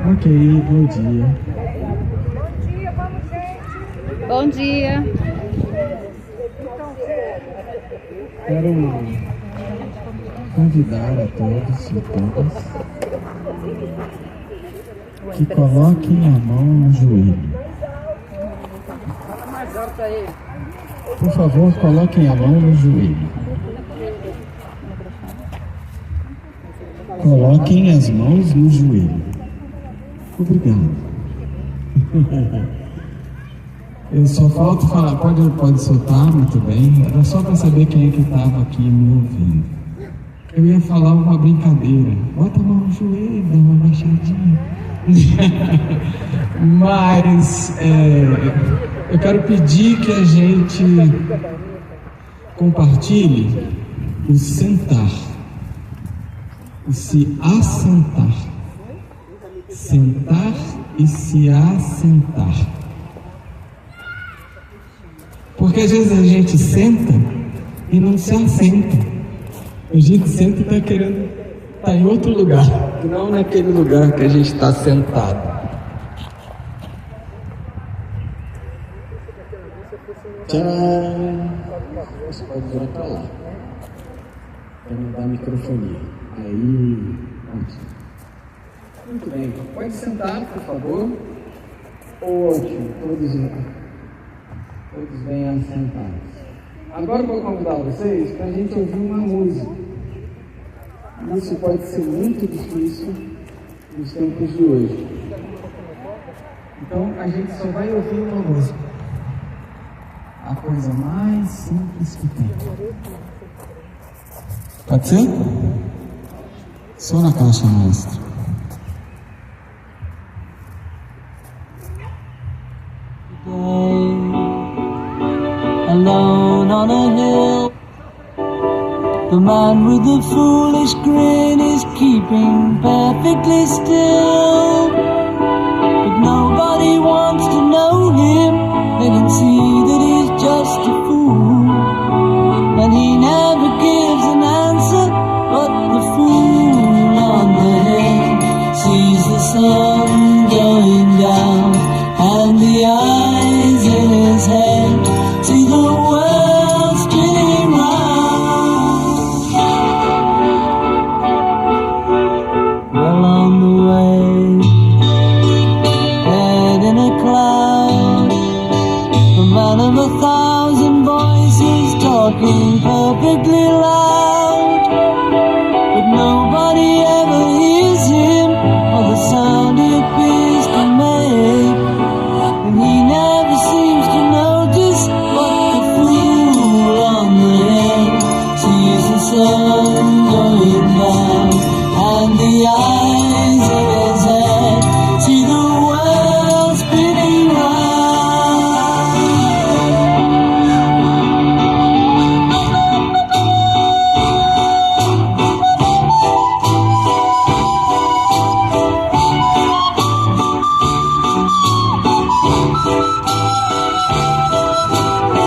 Ok, bom dia. Bom dia. Quero convidar a todos e todas que coloquem a mão no joelho. Por favor, coloquem a mão no joelho. Coloquem as mãos no joelho. Obrigado. Eu só falta falar, pode soltar, muito bem. Era só para saber quem é que estava aqui me ouvindo. Eu ia falar uma brincadeira. Bota a mão no joelho, dá uma baixadinha. Mas eu quero pedir que a gente compartilhe o sentar, o se assentar. Sentar e se assentar. Porque às vezes a gente senta e não se assenta. A gente senta e está querendo estar em outro lugar, não naquele lugar que a gente está sentado. Tchau! Você pode virar para lá, para não dar microfonia. Aí, ótimo. Muito bem, pode sentar, por favor. Ótimo, todos venham sentados. Agora eu vou convidar vocês para a gente ouvir uma música. Isso pode ser muito difícil nos tempos de hoje. Então a gente só vai ouvir uma música. A coisa mais simples que tem. Pode ser? Só na caixa maestra. Alone on a hill, the man with the foolish grin is keeping perfectly still. But nobody wants to know him, they can see that he's just a fool. And he never gives an answer, but the fool on the hill sees the sun going down, and the eyes in his head see the world spinning round. Well on the way, head in a cloud, the man of 1,000 voices talking perfectly loud. But nobody ever hears him, or the sound he appears to make. And he never seems to notice what the fool on the hill sees the sun going down, and the eyes in his head see the world spinning round.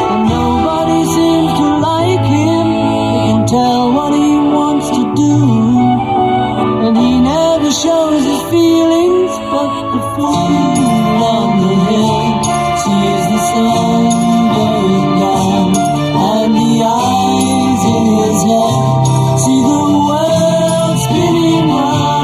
And nobody seems to like him, they can tell what he wants to do. And he never shows his feelings, but the fool on the hill sees the sun going down, and the eyes in his head see the world spinning round.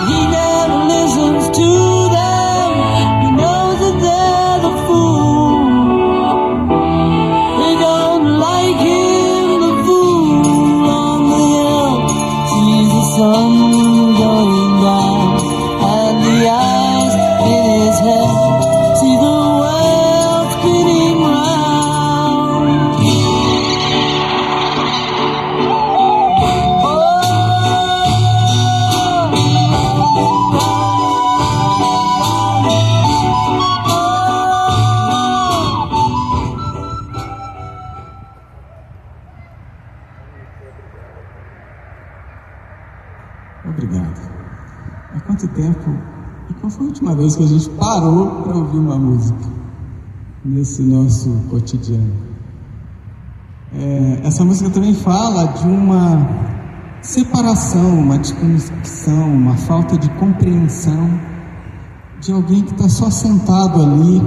He never listens to them, he knows that they're the fool. They don't like him, the fool on the hill sees the sun going down, and the eyes in his head see the world spinning round. Obrigado. Há quanto tempo? E qual foi a última vez que a gente parou para ouvir uma música nesse nosso cotidiano? Essa música também fala de uma separação, uma desconexão, uma falta de compreensão de alguém que está só sentado ali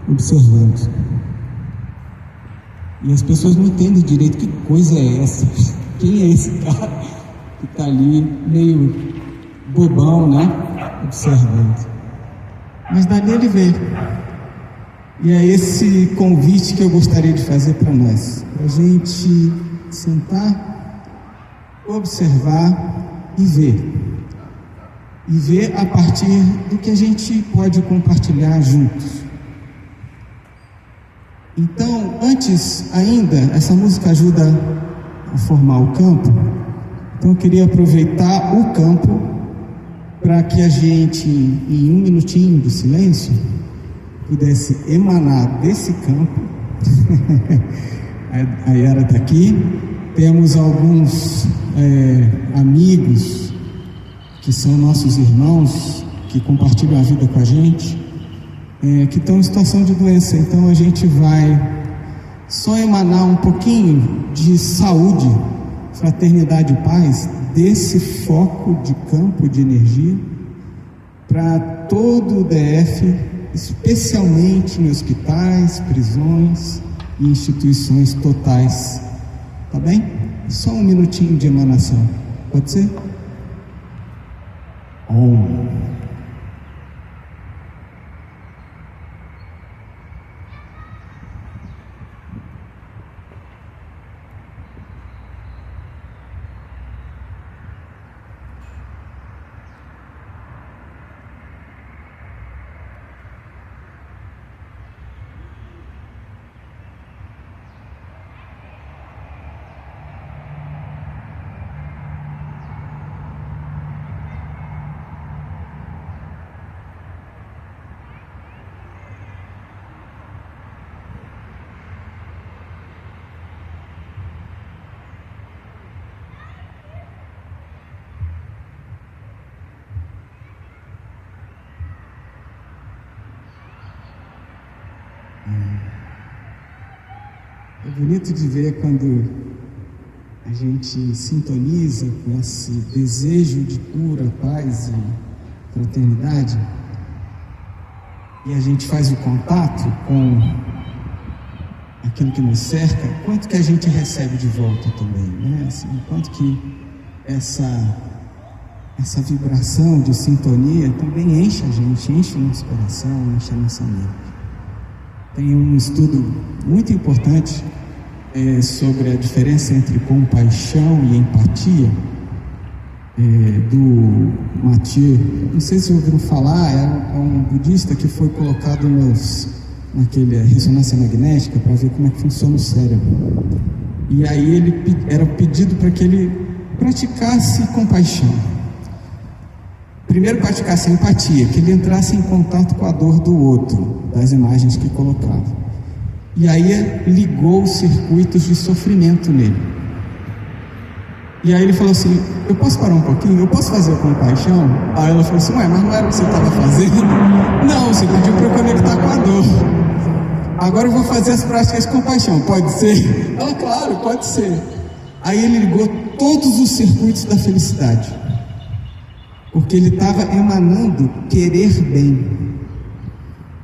observando. E as pessoas não entendem direito que coisa é essa. Quem é esse cara que está ali meio bobão, né? Observando. Mas dali ele veio. E é esse convite que eu gostaria de fazer para nós. Para a gente sentar, observar e ver. E ver a partir do que a gente pode compartilhar juntos. Então, antes ainda, essa música ajuda a formar o campo. Então eu queria aproveitar o campo para que a gente, em um minutinho de silêncio, pudesse emanar desse campo. A Yara está aqui. Temos alguns amigos que são nossos irmãos, que compartilham a vida com a gente, que estão em situação de doença. Então a gente vai só emanar um pouquinho de saúde, fraternidade e paz desse foco de campo de energia para todo o DF, especialmente em hospitais, prisões e instituições totais. Tá bem? Só um minutinho de emanação. Pode ser? É bonito de ver quando a gente sintoniza com esse desejo de cura, paz e fraternidade, e a gente faz o contato com aquilo que nos cerca, quanto que a gente recebe de volta também, né? Assim, quanto que essa vibração de sintonia também enche a gente, enche o nosso coração, enche a nossa mente. Tem um estudo muito importante sobre a diferença entre compaixão e empatia, do Mathieu. Não sei se ouviram falar, é um budista que foi colocado naquele ressonância magnética para ver como é que funciona o cérebro. E aí ele era pedido para que ele praticasse compaixão. Primeiro praticasse a empatia, que ele entrasse em contato com a dor do outro, das imagens que colocava. E aí ligou os circuitos de sofrimento nele. E aí ele falou assim: eu posso parar um pouquinho? Eu posso fazer a compaixão? Aí ela falou assim: ué, mas não era o que você estava fazendo? Não, você pediu para eu conectar com a dor. Agora eu vou fazer as práticas de compaixão, pode ser? Ela, claro, pode ser. Aí ele ligou todos os circuitos da felicidade, porque ele estava emanando querer bem.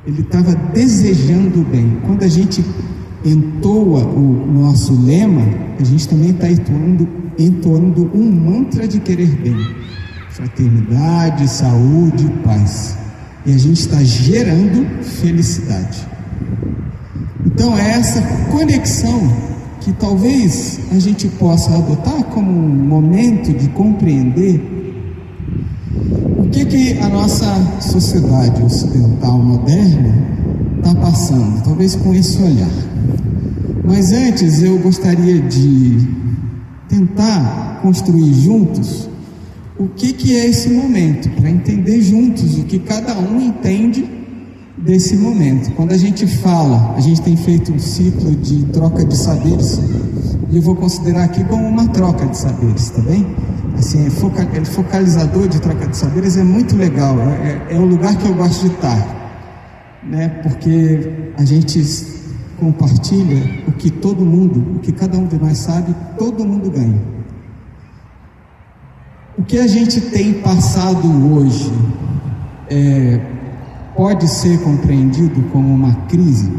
Ele estava desejando o bem. Quando a gente entoa o nosso lema, a gente também está entoando um mantra de querer bem. Fraternidade, saúde, paz. E a gente está gerando felicidade. Então é essa conexão que talvez a gente possa adotar como um momento de compreender o que a nossa sociedade ocidental moderna está passando, talvez com esse olhar. Mas antes eu gostaria de tentar construir juntos o que é esse momento, para entender juntos o que cada um entende desse momento. Quando a gente fala, a gente tem feito um ciclo de troca de saberes, e eu vou considerar aqui como uma troca de saberes, tá bem? Assim, focalizador de troca de saberes é muito legal, é o lugar que eu gosto de estar, né? Porque a gente compartilha o que todo mundo, o que cada um de nós sabe, todo mundo ganha. O que a gente tem passado hoje pode ser compreendido como uma crise.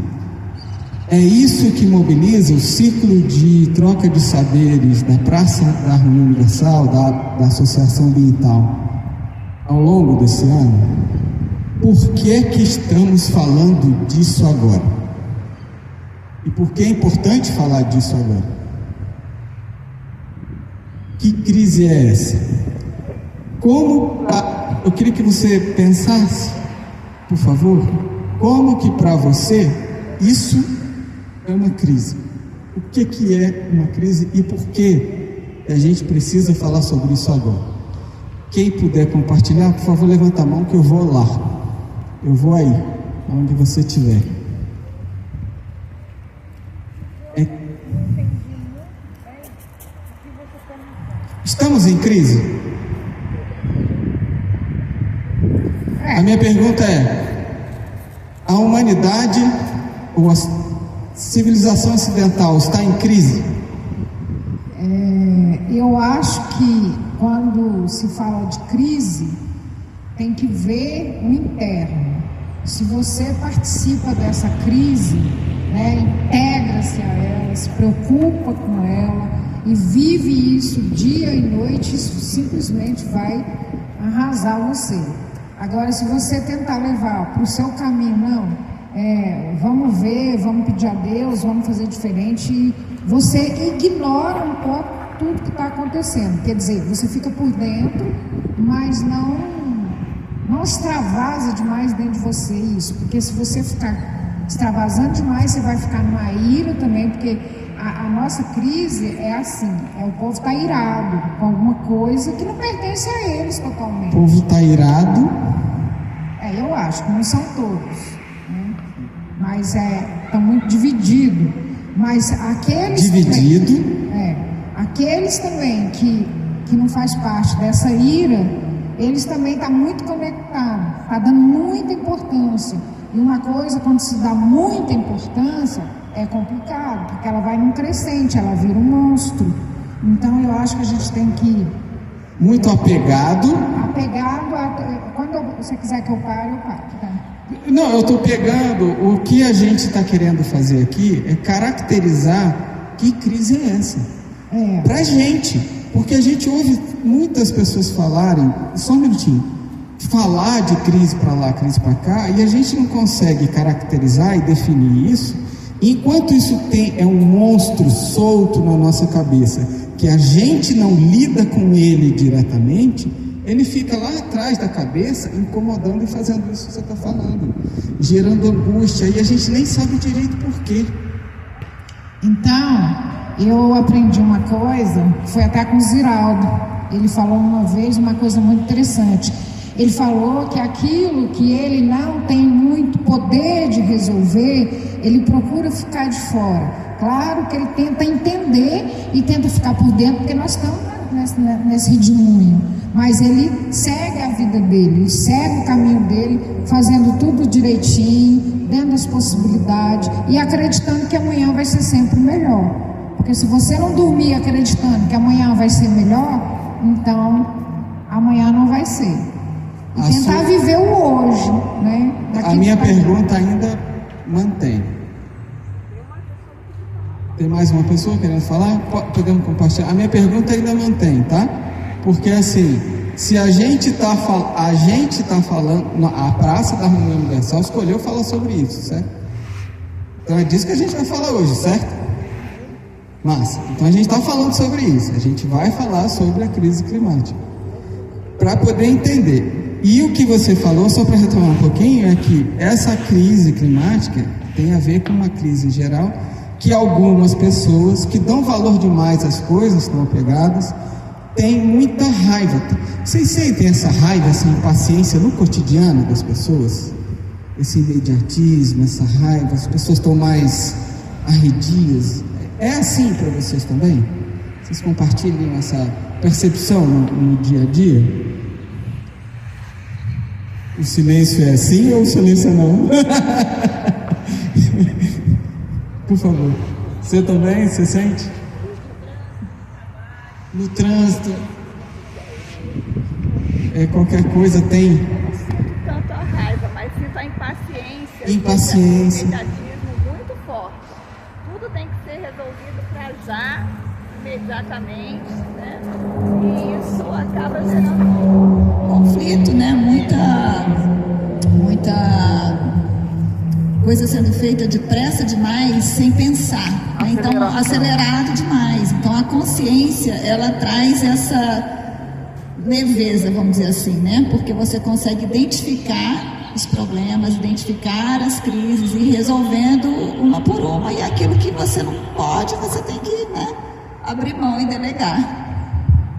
É isso que mobiliza o ciclo de troca de saberes da Praça da Harmonia Universal, da Associação Ambiental, ao longo desse ano. Por que é que estamos falando disso agora? E por que é importante falar disso agora? Que crise é essa? Eu queria que você pensasse, por favor, como que para você isso é uma crise. O que é uma crise e por que a gente precisa falar sobre isso agora? Quem puder compartilhar, por favor, levanta a mão que eu vou lá. Eu vou aí, onde você estiver. Estamos em crise? A minha pergunta é: a humanidade ou a civilização ocidental está em crise? Eu acho que quando se fala de crise, tem que ver o interno. Se você participa dessa crise, integra-se a ela, se preocupa com ela e vive isso dia e noite, isso simplesmente vai arrasar você. Agora, se você tentar levar para o seu caminho, vamos ver, vamos pedir a Deus, vamos fazer diferente, você ignora um pouco tudo que está acontecendo. Quer dizer, você fica por dentro, mas não extravasa demais dentro de você isso, porque se você ficar extravasando demais, você vai ficar numa ira também, porque a nossa crise é assim, o povo está irado com alguma coisa que não pertence a eles totalmente. O povo está irado? Eu acho que não são todos, né? Mas estão muito divididos. Mas aqueles aqueles também que não faz parte dessa ira, eles também estão muito conectados, está dando muita importância. E uma coisa, quando se dá muita importância, é complicado, porque ela vai num crescente, ela vira um monstro. Então eu acho que a gente tem que... Muito apegado. Quando você quiser que eu pare, eu paro. Tá? Não, eu estou pegando, o que a gente está querendo fazer aqui é caracterizar que crise é essa. Pra gente, porque a gente ouve muitas pessoas falarem, só um minutinho, falar de crise para lá, crise para cá, e a gente não consegue caracterizar e definir isso, enquanto isso é um monstro solto na nossa cabeça, que a gente não lida com ele diretamente, ele fica lá atrás da cabeça, incomodando e fazendo isso que você está falando, gerando angústia, e a gente nem sabe direito por quê. Então, eu aprendi uma coisa, foi até com o Ziraldo. Ele falou uma vez uma coisa muito interessante. Ele falou que aquilo que ele não tem muito poder de resolver, ele procura ficar de fora. Claro que ele tenta entender e tenta ficar por dentro, porque nós estamos nesse redemoinho. Mas ele segue a vida dele, ele segue o caminho dele, fazendo tudo direitinho, dentro das possibilidades e acreditando que amanhã vai ser sempre melhor. Porque se você não dormir acreditando que amanhã vai ser melhor, então amanhã não vai ser. E tentar viver o hoje, né? A minha pergunta ainda mantém. Tem mais uma pessoa querendo falar? Podemos compartilhar? A minha pergunta ainda mantém, tá? Porque assim, se a gente está falando, a Praça da Harmonia Universal escolheu falar sobre isso, certo? Então é disso que a gente vai falar hoje, certo? Massa. Então a gente está falando sobre isso. A gente vai falar sobre a crise climática para poder entender. E o que você falou, só para retomar um pouquinho, é que essa crise climática tem a ver com uma crise geral, que algumas pessoas que dão valor demais às coisas, estão apegadas, têm muita raiva. Vocês sentem essa raiva, essa impaciência no cotidiano das pessoas? esse imediatismo, essa raiva, as pessoas estão mais arredias. É assim para vocês também? Vocês compartilham essa percepção no dia a dia? O silêncio é assim ou o silêncio é não? Por favor. Você também? Você sente? No trânsito, qualquer coisa tem. Tanto a raiva, mas sinto a impaciência. Impaciência. Um imediatismo muito forte. Tudo tem que ser resolvido para já, imediatamente, né? E isso acaba gerando conflito, né? Muita coisa sendo feita depressa demais, sem pensar, né? Então, acelerado demais. Então, a consciência, ela traz essa leveza, vamos dizer assim, né? Porque você consegue identificar os problemas, identificar as crises e ir resolvendo uma por uma. E aquilo que você não pode, você tem que, né, abrir mão e delegar.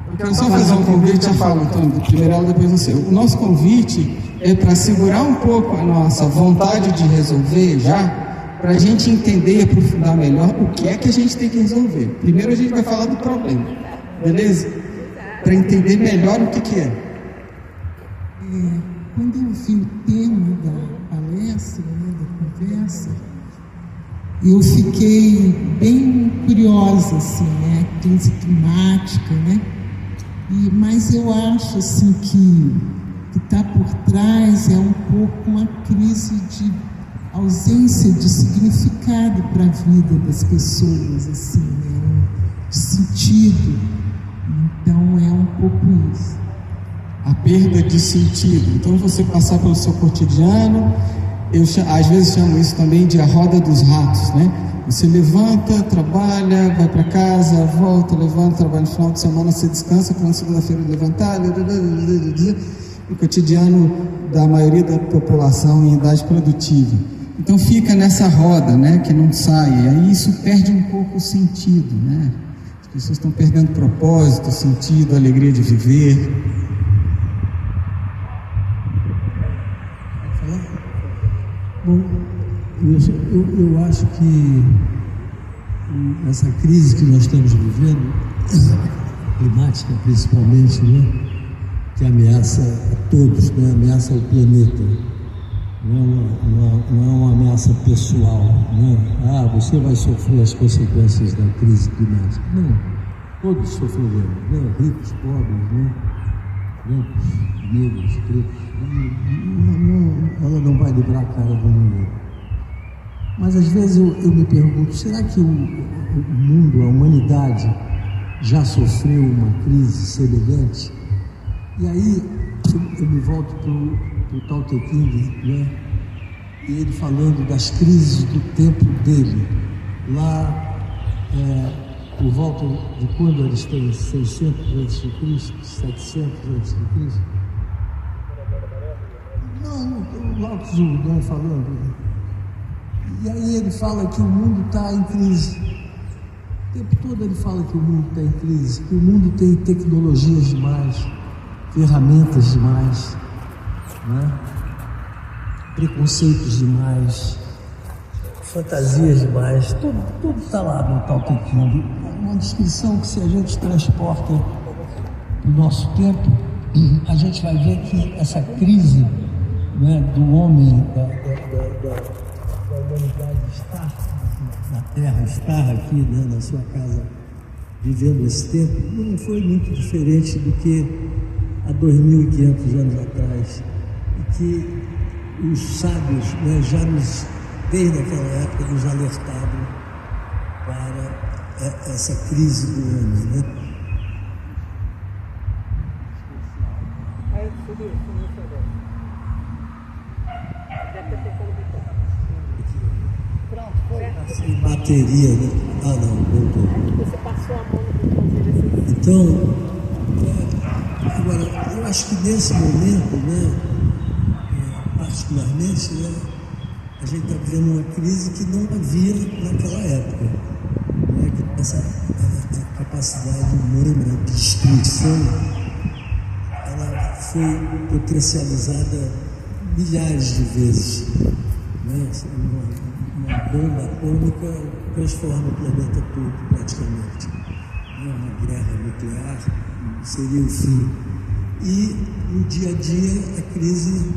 Eu quero só fazer um convite, eu falo, então, primeiro ela, depois você. O nosso convite é para segurar um pouco a nossa vontade de resolver já, para a gente entender e aprofundar melhor o que é que a gente tem que resolver. Primeiro a gente vai falar do problema, beleza? Para entender melhor o que é. Quando eu vi o tema da palestra, né, da conversa, eu fiquei bem curiosa, assim, né, crise climática, né? Mas eu acho assim que está por trás é um pouco uma crise de ausência de significado para a vida das pessoas, assim, né? De sentido. Então é um pouco isso. A perda de sentido. Então você passar pelo seu cotidiano, eu às vezes chamo isso também de a roda dos ratos, né? Você levanta, trabalha, vai para casa, volta, levanta, trabalha no final de semana, você descansa para na segunda-feira levantar, o cotidiano da maioria da população em idade produtiva. Então fica nessa roda, né, que não sai, e aí isso perde um pouco o sentido, né? As pessoas estão perdendo propósito, sentido, alegria de viver. Bom, eu acho que essa crise que nós estamos vivendo, climática principalmente, né, que ameaça a todos, né, ameaça o planeta, não é uma ameaça pessoal, né? Você vai sofrer as consequências da crise climática. Não, todos sofreremos, né? Ricos, pobres, né? Brancos, negros, pretos. Ela não vai livrar a cara do ninguém. Mas às vezes eu me pergunto, será que o mundo, a humanidade, já sofreu uma crise semelhante? E aí eu me volto para o Tao Te Ching, né? E ele falando das crises do tempo dele, lá por volta de quando eles têm 600 a.C., 700 a.C. Não, o Lao Tzu, né, falando. E aí ele fala que o mundo está em crise. O tempo todo ele fala que o mundo está em crise, que o mundo tem tecnologias demais, ferramentas demais, né? Preconceitos demais, fantasias demais, tudo está lá no Tao Te Ching. Uma descrição que, se a gente transporta para o nosso tempo, a gente vai ver que essa crise, né, do homem, da humanidade estar na Terra, estar aqui, né, na sua casa, vivendo esse tempo, não foi muito diferente do que há 2.500 anos atrás, e que os sábios, né, já desde aquela época, nos alertaram para essa crise do homem, né? Sem bateria, né? Não, voltou. Você passou a mão no Então, agora, eu acho que nesse momento, né, particularmente, né, a gente está vivendo uma crise que não havia naquela época, né, que a capacidade humana de destruição, ela foi potencializada milhares de vezes. Né? Uma bomba atômica transforma o planeta todo, praticamente. Uma guerra nuclear seria o fim. E, no dia a dia, a crise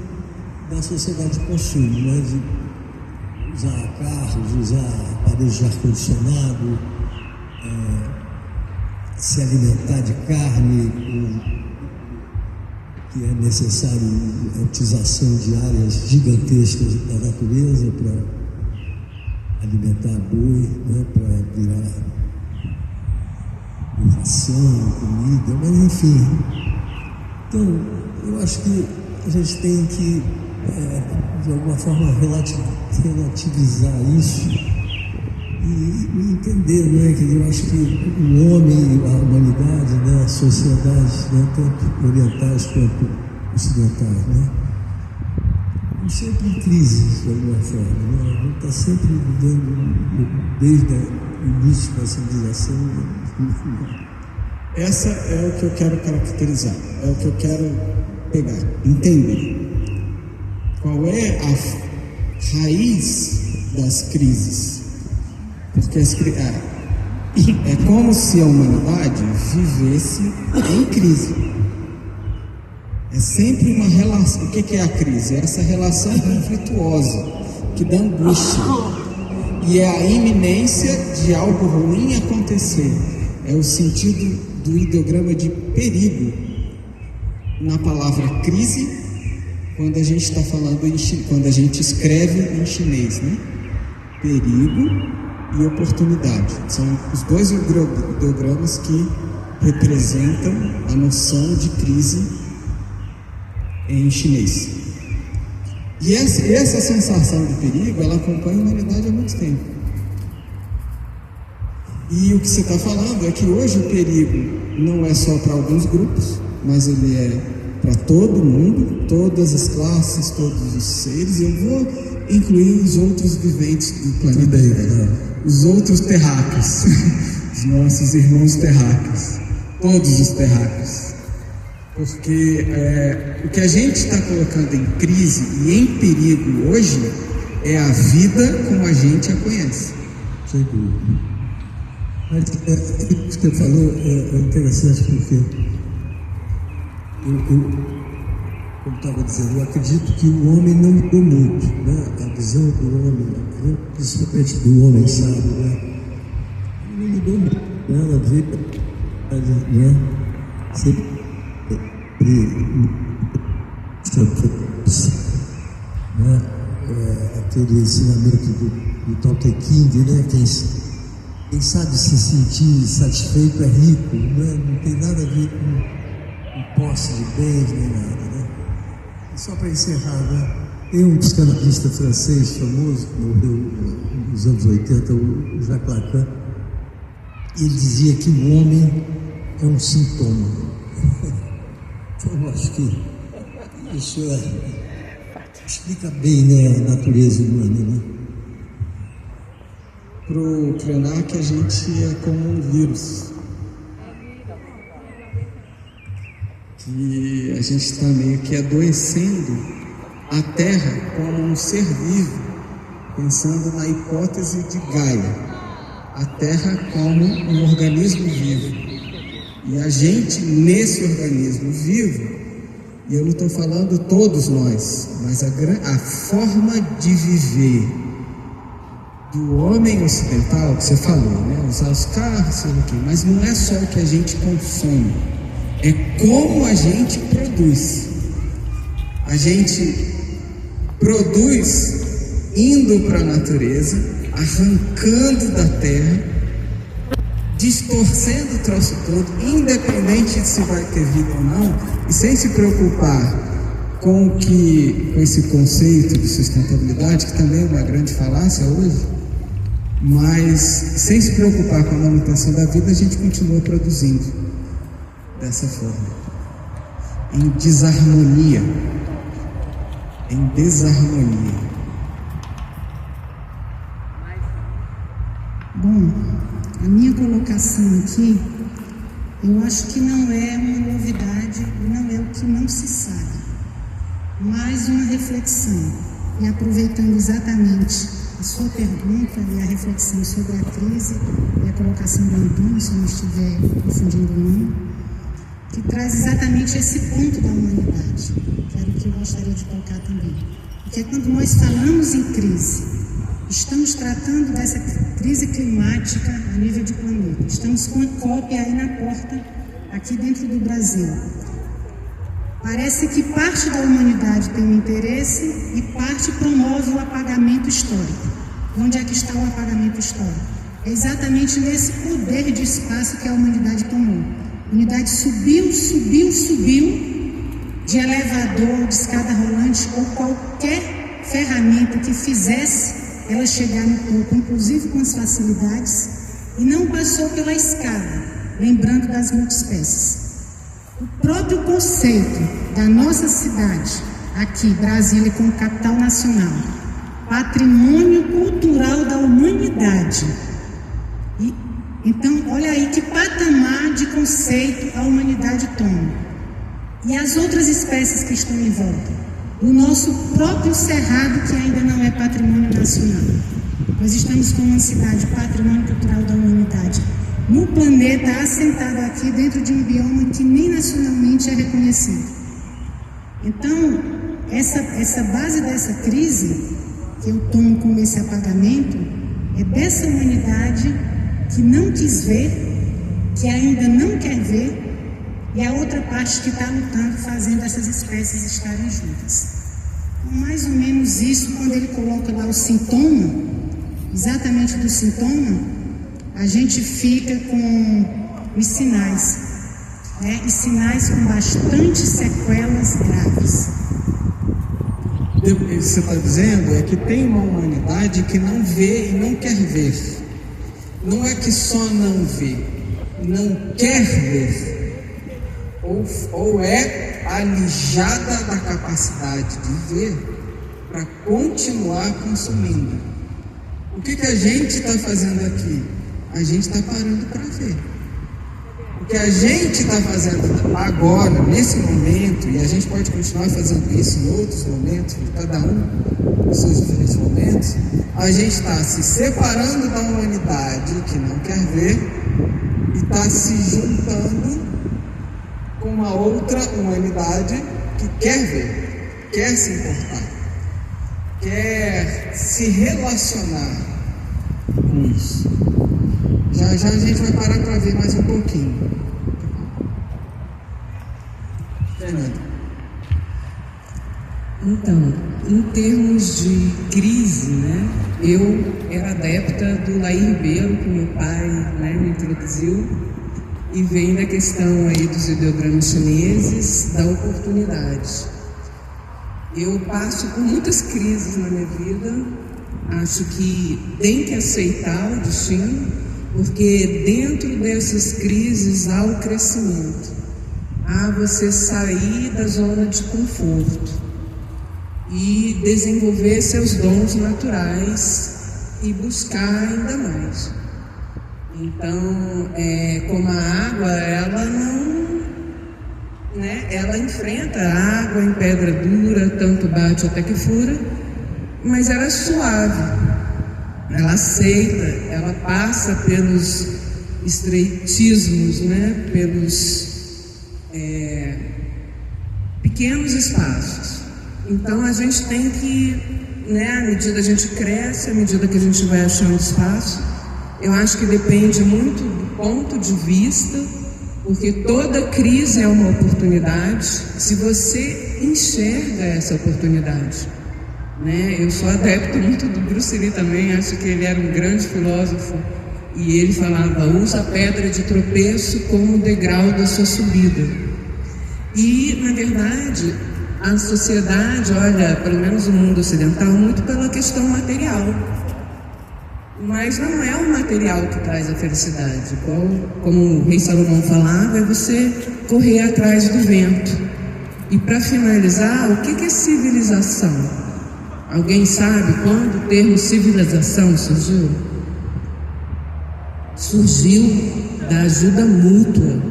da sociedade de consumo, né? De usar carros, usar aparelhos de ar-condicionado, se alimentar de carne, que é necessário a utilização de áreas gigantescas da natureza para alimentar boi, né? Para virar ração, comida, mas enfim. Então, eu acho que a gente tem que, de alguma forma, relativizar isso e entender, né, que eu acho que o homem, a humanidade, né, a sociedade, né, tanto orientais quanto ocidentais, né, estão sempre em crise, de alguma forma. Né? A gente está sempre vivendo, desde o início da civilização. Essa é o que eu quero caracterizar, é o que eu quero pegar, entender. Qual é a raiz das crises? Porque é como se a humanidade vivesse em crise. É sempre uma relação. O que é a crise? É essa relação conflituosa que dá angústia. E é a iminência de algo ruim acontecer. É o sentido do ideograma de perigo na palavra crise, quando a gente está falando quando a gente escreve em chinês, né? Perigo e oportunidade. São os dois ideogramas que representam a noção de crise em chinês. E essa sensação de perigo, ela acompanha a humanidade há muito tempo. E o que você está falando é que hoje o perigo não é só para alguns grupos, mas ele é para todo mundo, todas as classes, todos os seres. E eu vou incluir os outros viventes do planeta, os outros terráqueos, os nossos irmãos terráqueos, todos os terráqueos. Porque o que a gente está colocando em crise e em perigo hoje é a vida como a gente a conhece. Sem dúvida. Mas o que você falou é interessante porque eu como estava dizendo, eu acredito que o homem não mudou muito, né? A visão do homem, principalmente do homem sábio, né? Não mudou muito, né? Ela veio, né? Sempre né? Aquele ensinamento do Tao Te Ching, né? Quem sabe se sentir satisfeito é rico, né? Não tem nada a ver com posse de bens nem nada, né? E só para encerrar, né? Tem um psicanalista francês famoso que morreu nos anos 80, o Jacques Lacan. Ele dizia que o homem é um sintoma. Então eu acho que isso explica bem, né, a natureza humana, né? Para o Krenak, a gente é como um vírus. Que a gente está meio que adoecendo a Terra como um ser vivo, pensando na hipótese de Gaia. A Terra como um organismo vivo. E a gente, nesse organismo vivo, e eu não estou falando todos nós, mas a forma de viver do homem ocidental, que você falou, né? Usar os carros, sei lá o quê, mas não é só o que a gente consome, é como a gente produz. A gente produz indo para a natureza, arrancando da terra, distorcendo o troço todo, independente de se vai ter vida ou não, e sem se preocupar com esse conceito de sustentabilidade, que também é uma grande falácia hoje, mas sem se preocupar com a manutenção da vida, a gente continua produzindo dessa forma, em desarmonia, Bom, a minha colocação aqui, eu acho que não é uma novidade, não é o que não se sabe. mais uma reflexão. E aproveitando exatamente a sua pergunta e a reflexão sobre a crise e a colocação do Antônio, se eu não estiver confundindo o nome, que traz exatamente esse ponto da humanidade, que era o que eu gostaria de tocar também. Porque quando nós falamos em crise, estamos tratando dessa crise climática a nível de planeta. Estamos com a COP aí na porta, aqui dentro do Brasil. Parece que parte da humanidade tem um interesse e parte promove o apagamento histórico. Onde é que está o apagamento histórico? É exatamente nesse poder de espaço que a humanidade tomou. A humanidade subiu de elevador, de escada rolante ou qualquer ferramenta que fizesse ela chegar no topo, inclusive com as facilidades, e não passou pela escada, lembrando das multiespécies. O próprio conceito da nossa cidade, aqui, Brasília, como capital nacional, patrimônio cultural da humanidade. Então, olha aí que patamar de conceito a humanidade toma. E as outras espécies que estão em volta? O nosso próprio cerrado, que ainda não é patrimônio nacional. Nós estamos com uma cidade patrimônio cultural da humanidade no planeta, assentado aqui dentro de um bioma que nem nacionalmente é reconhecido. Então, essa base dessa crise, que eu tomo como esse apagamento, é dessa humanidade que não quis ver, que ainda não quer ver, e a outra parte que está lutando, fazendo essas espécies estarem juntas. Então, mais ou menos isso, quando ele coloca lá o sintoma, exatamente do sintoma, a gente fica com os sinais, né? E sinais com bastante sequelas graves. O que você está dizendo é que tem uma humanidade que não vê e não quer ver. Não é que só não vê, não quer ver. Ou é alijada da capacidade de ver para continuar consumindo. O que a gente está fazendo aqui? A gente está parando para ver. O que a gente está fazendo agora, nesse momento, e a gente pode continuar fazendo isso em outros momentos, cada um nos seus diferentes momentos, a gente está se separando da humanidade que não quer ver e está se juntando com uma outra humanidade que quer ver, quer se importar, quer se relacionar com isso. Já a gente vai parar para ver mais um pouquinho. Fernando. Então, em termos de crise, né, eu era adepta do Laí Ribeiro, que meu pai, né, me introduziu, e vem da questão aí dos ideogramas chineses, da oportunidade. Eu passo por muitas crises na minha vida, acho que tem que aceitar o destino, porque dentro dessas crises há o crescimento, há você sair da zona de conforto e desenvolver seus dons naturais e buscar ainda mais. Então, como a água, ela não, né, ela enfrenta a água em pedra dura, tanto bate até que fura, mas ela é suave. Ela aceita, ela passa pelos estreitismos, né? Pelos pequenos espaços. Então a gente tem que, né, à medida que a gente cresce, à medida que a gente vai achando espaço, eu acho que depende muito do ponto de vista, porque toda crise é uma oportunidade, se você enxerga essa oportunidade. Né? Eu sou adepto muito do Bruce Lee também, acho que ele era um grande filósofo e ele falava, usa a pedra de tropeço como degrau da sua subida. E, na verdade, a sociedade olha, pelo menos o mundo ocidental, muito pela questão material. Mas não é o material que traz a felicidade. Como o rei Salomão falava, é você correr atrás do vento. E para finalizar, o que é civilização? Alguém sabe quando o termo civilização surgiu? Surgiu da ajuda mútua.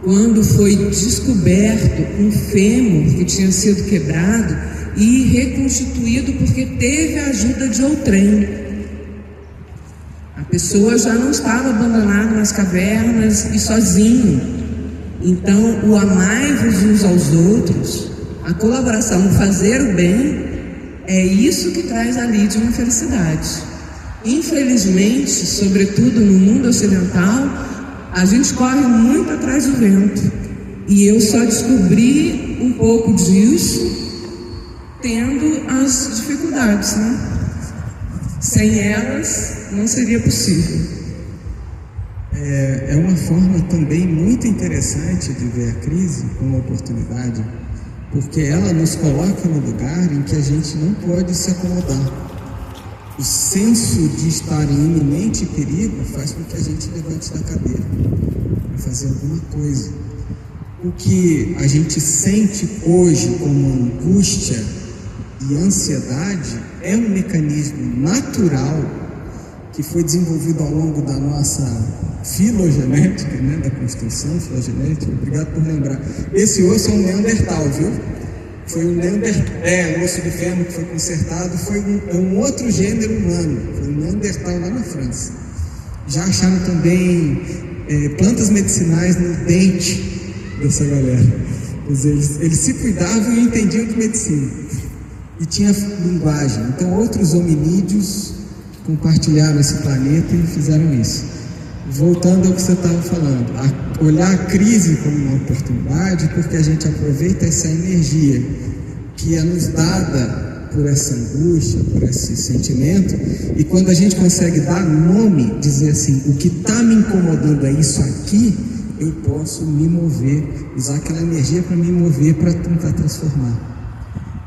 quando foi descoberto um fêmur que tinha sido quebrado e reconstituído porque teve a ajuda de outrem. A pessoa já não estava abandonada nas cavernas e sozinho. Então, o amai-vos uns aos outros, a colaboração, o fazer o bem, é isso que traz a Lídia uma felicidade. Infelizmente, sobretudo no mundo ocidental, a gente corre muito atrás do vento. E eu só descobri um pouco disso tendo as dificuldades, né? Sem elas, não seria possível. É uma forma também muito interessante de ver a crise como oportunidade, porque ela nos coloca no lugar em que a gente não pode se acomodar. O senso de estar em iminente perigo faz com que a gente levante da cadeira para fazer alguma coisa. O que a gente sente hoje como angústia e ansiedade é um mecanismo natural que foi desenvolvido ao longo da nossa filogenética, né, da construção filogenética. Obrigado por lembrar. Esse osso é um Neandertal, viu? Foi um Neandertal, o osso do fêmur que foi consertado, foi um outro gênero humano, foi um Neandertal lá na França. Já acharam também plantas medicinais no dente dessa galera. Eles se cuidavam e entendiam de medicina. E tinha linguagem. Então outros hominídeos compartilharam esse planeta e fizeram isso. Voltando ao que você estava falando, olhar a crise como uma oportunidade, porque a gente aproveita essa energia que é nos dada por essa angústia, por esse sentimento, e quando a gente consegue dar nome, dizer assim, o que está me incomodando é isso aqui, eu posso me mover, usar aquela energia para me mover, para tentar transformar.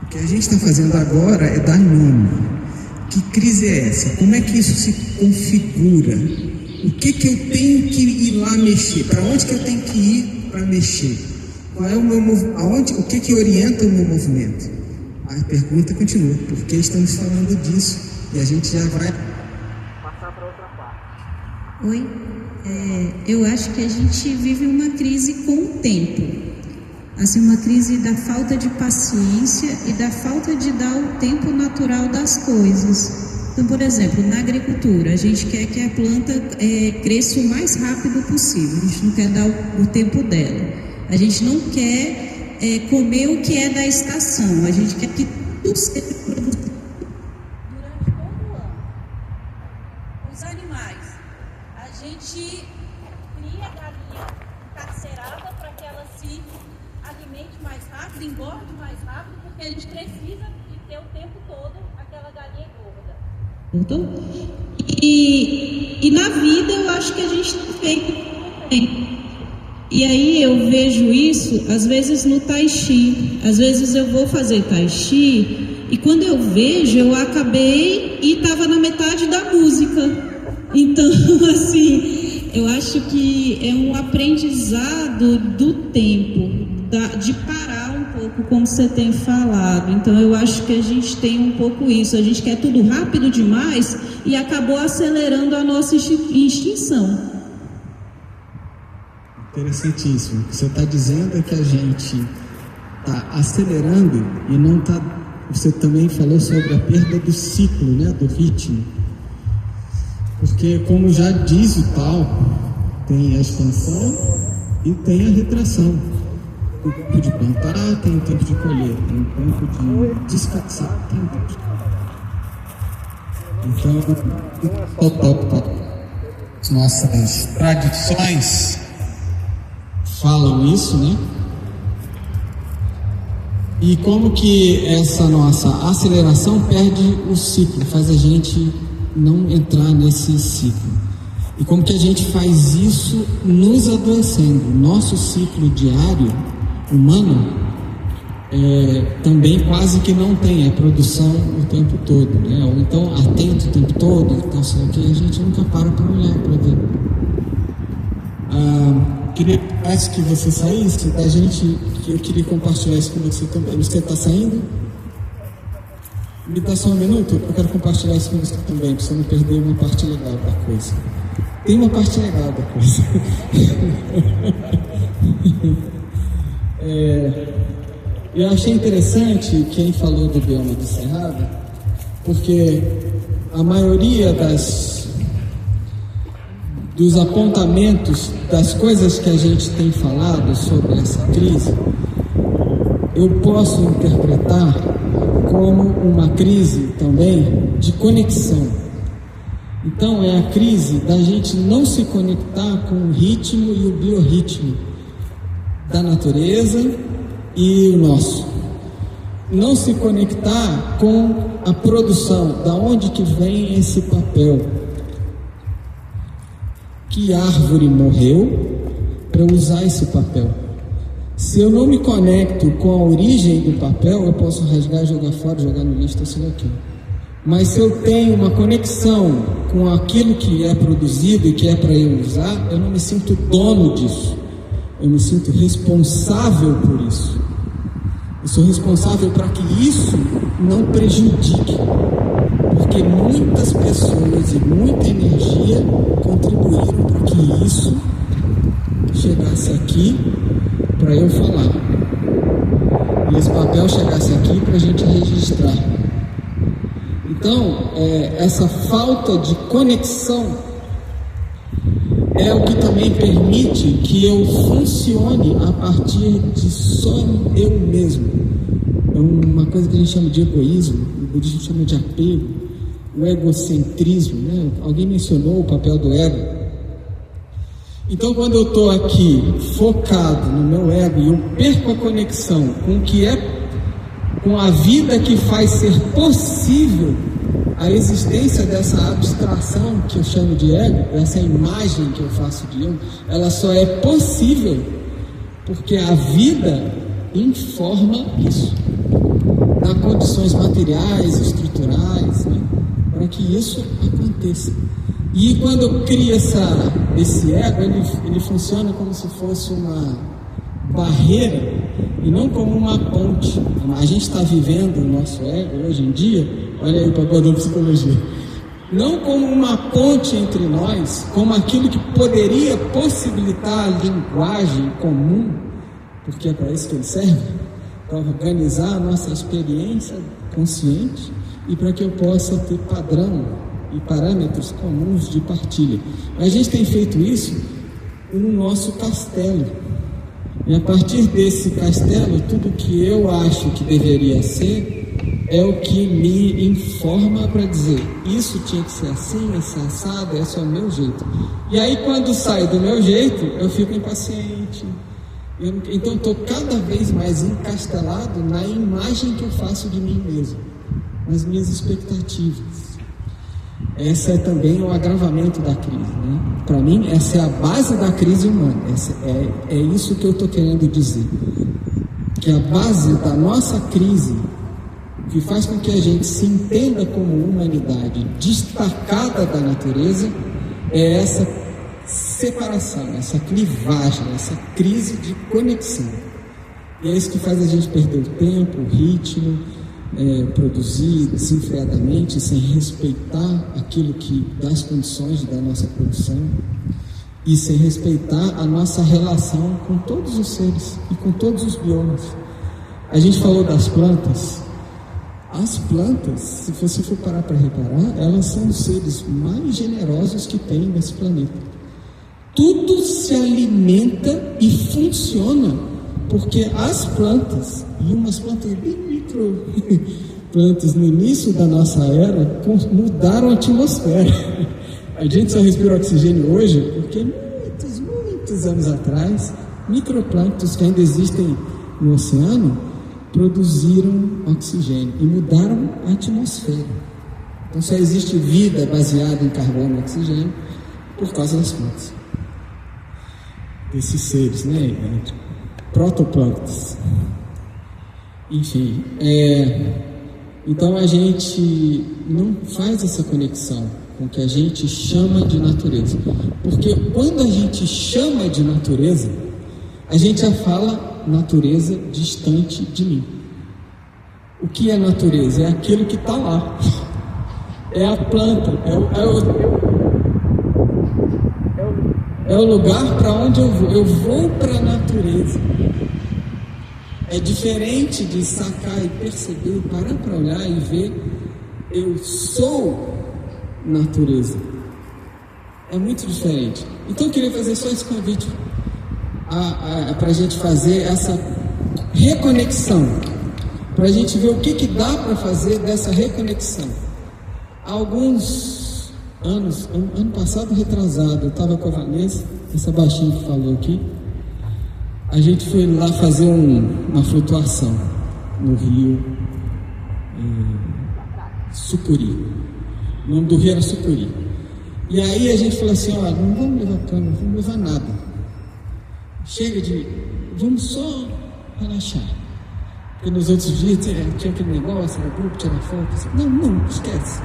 O que a gente está fazendo agora é dar nome. Que crise é essa? Como é que isso se configura? O que eu tenho que ir lá mexer? Para onde que eu tenho que ir para mexer? Qual é o meu movimento? O que orienta o meu movimento? A pergunta continua. Por que estamos falando disso? E a gente já vai passar para outra parte. Oi. Eu acho que a gente vive uma crise com o tempo. Assim, uma crise da falta de paciência e da falta de dar o tempo natural das coisas. Então, por exemplo, na agricultura, a gente quer que a planta cresça o mais rápido possível, a gente não quer dar o tempo dela. A gente não quer comer o que é da estação, a gente quer que tudo seja produzido durante todo o ano. Os animais, a gente cria galinha encarcerada para que ela se alimente mais rápido, engorde mais rápido, porque a gente precisa de ter o tempo todo aquela galinha gorda. E na vida eu acho que a gente tem feito bem. E aí eu vejo isso, às vezes no Tai Chi. Às vezes eu vou fazer Tai Chi e quando eu vejo, eu acabei e estava na metade da música. Então, assim, eu acho que é um aprendizado do tempo, de parar um pouco, como você tem falado. Então eu acho que a gente tem um pouco isso, a gente quer tudo rápido demais e acabou acelerando a nossa extinção. Interessantíssimo. O que você está dizendo é que a gente está acelerando e não está... Você também falou sobre a perda do ciclo, né, do ritmo. Porque, como já diz o tal, tem a expansão e tem a retração. Tem o tempo de plantar, tem o tempo de colher, tem o tempo de descansar, tem o tempo de... Então, as nossas tradições falam isso, né? E como que essa nossa aceleração perde o ciclo, faz a gente não entrar nesse ciclo. E como que a gente faz isso nos adoecendo. Nosso ciclo diário humano também quase que não tem a produção o tempo todo, né? Ou então atento o tempo todo, então, sei que a gente nunca para olhar, para ver. Queria antes que você saísse, da gente, eu queria compartilhar isso com você também. Você está saindo? Me dá só um minuto, eu quero compartilhar isso com você também, para você não perder uma parte legal da coisa. Tem uma parte legal da coisa. Eu achei interessante quem falou do bioma do Cerrado, porque a maioria dos apontamentos, das coisas que a gente tem falado sobre essa crise, eu posso interpretar como uma crise também de conexão. Então é a crise da gente não se conectar com o ritmo e o biorritmo da natureza e o nosso. Não se conectar com a produção, da onde que vem esse papel. Que árvore morreu para usar esse papel? Se eu não me conecto com a origem do papel, eu posso rasgar, jogar fora, jogar no lixo, sei lá o quê. Mas se eu tenho uma conexão com aquilo que é produzido e que é para eu usar, eu não me sinto dono disso. Eu me sinto responsável por isso. Eu sou responsável para que isso não prejudique. Porque muitas pessoas e muita energia contribuíram para que isso chegasse aqui para eu falar. E esse papel chegasse aqui para a gente registrar. Então, essa falta de conexão é o que também permite que eu funcione a partir de só eu mesmo. É uma coisa que a gente chama de egoísmo, o budismo chama de apego, o egocentrismo, né? Alguém mencionou o papel do ego. Então, quando eu estou aqui focado no meu ego e eu perco a conexão com o que é, com a vida que faz ser possível a existência dessa abstração que eu chamo de ego, essa imagem que eu faço de eu, ela só é possível porque a vida informa isso, dá condições materiais, estruturais, né, para que isso aconteça. E quando eu crio esse ego, ele funciona como se fosse uma barreira e não como uma ponte. A gente está vivendo o nosso ego hoje em dia, olha aí o papel da psicologia, não como uma ponte entre nós, como aquilo que poderia possibilitar a linguagem comum, porque é para isso que ele serve, para organizar a nossa experiência consciente e para que eu possa ter padrão e parâmetros comuns de partilha. A gente tem feito isso no nosso castelo. E a partir desse castelo, tudo que eu acho que deveria ser é o que me informa para dizer: isso tinha que ser assim, esse assado, esse é o meu jeito. E aí, quando sai do meu jeito, eu fico impaciente. Então, estou cada vez mais encastelado na imagem que eu faço de mim mesmo, nas minhas expectativas. Essa é também o agravamento da crise, né? Para mim, essa é a base da crise humana. É isso que eu estou querendo dizer. Que a base da nossa crise, que faz com que a gente se entenda como humanidade destacada da natureza, é essa separação, essa clivagem, essa crise de conexão. E é isso que faz a gente perder o tempo, o ritmo, produzir desenfreadamente, sem respeitar aquilo que dá as condições da nossa produção e sem respeitar a nossa relação com todos os seres e com todos os biomas. A gente falou das plantas. As plantas, se você for parar para reparar, elas são os seres mais generosos que tem nesse planeta. Tudo se alimenta e funciona porque as plantas, e umas plantas bem micro plantas no início da nossa era, mudaram a atmosfera. A gente só respira oxigênio hoje porque muitos anos atrás, microplânctons que ainda existem no oceano produziram oxigênio e mudaram a atmosfera. Então só existe vida baseada em carbono e oxigênio por causa das plantas, desses seres, né? Protoplânctons. Enfim, então a gente não faz essa conexão com o que a gente chama de natureza, porque quando a gente chama de natureza, a gente já fala natureza distante de mim. O que é natureza? É aquilo que está lá, é a planta, É o lugar para onde eu vou. Eu vou para a natureza. É diferente de sacar e perceber, parar para olhar e ver. Eu sou natureza. É muito diferente. Então eu queria fazer só esse convite para a gente fazer essa reconexão, para a gente ver o que dá para fazer dessa reconexão. Há alguns anos, ano passado retrasado, eu estava com a Vanessa, essa baixinha que falou aqui, a gente foi lá fazer uma flutuação no rio Sucuri. O nome do rio era Sucuri. E aí a gente falou assim, olha, não vamos levar câmera, não vamos levar nada. Chega de... vamos só relaxar. Porque nos outros dias tinha aquele negócio, era grupo, tirar foto. Assim. Não, esquece.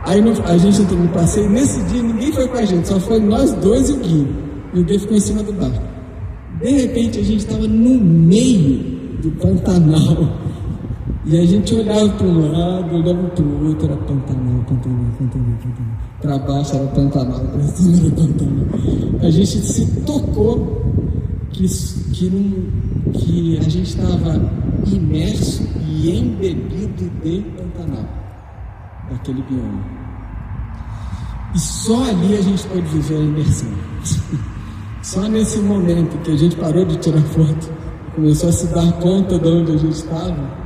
Aí a gente entrou no passeio, nesse dia ninguém foi com a gente, só foi nós dois e o Gui. E o Gui ficou em cima do barco. De repente a gente estava no meio do Pantanal. E a gente olhava para um lado, olhava para o outro, era Pantanal. Para baixo era Pantanal, para cima era Pantanal. A gente se tocou que a gente estava imerso e embebido de Pantanal, daquele bioma. E só ali a gente pôde viver a imersão. Só nesse momento que a gente parou de tirar foto, começou a se dar conta de onde a gente estava,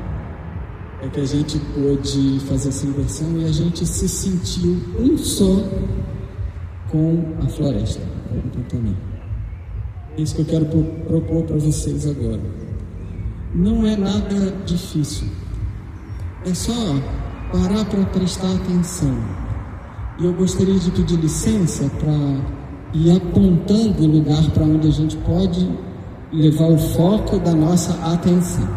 é que a gente pôde fazer essa imersão e a gente se sentiu um só com a floresta, com o Pantanal. É isso que eu quero propor para vocês agora. Não é nada difícil. É só parar para prestar atenção. E eu gostaria de pedir licença para ir apontando o lugar para onde a gente pode levar o foco da nossa atenção.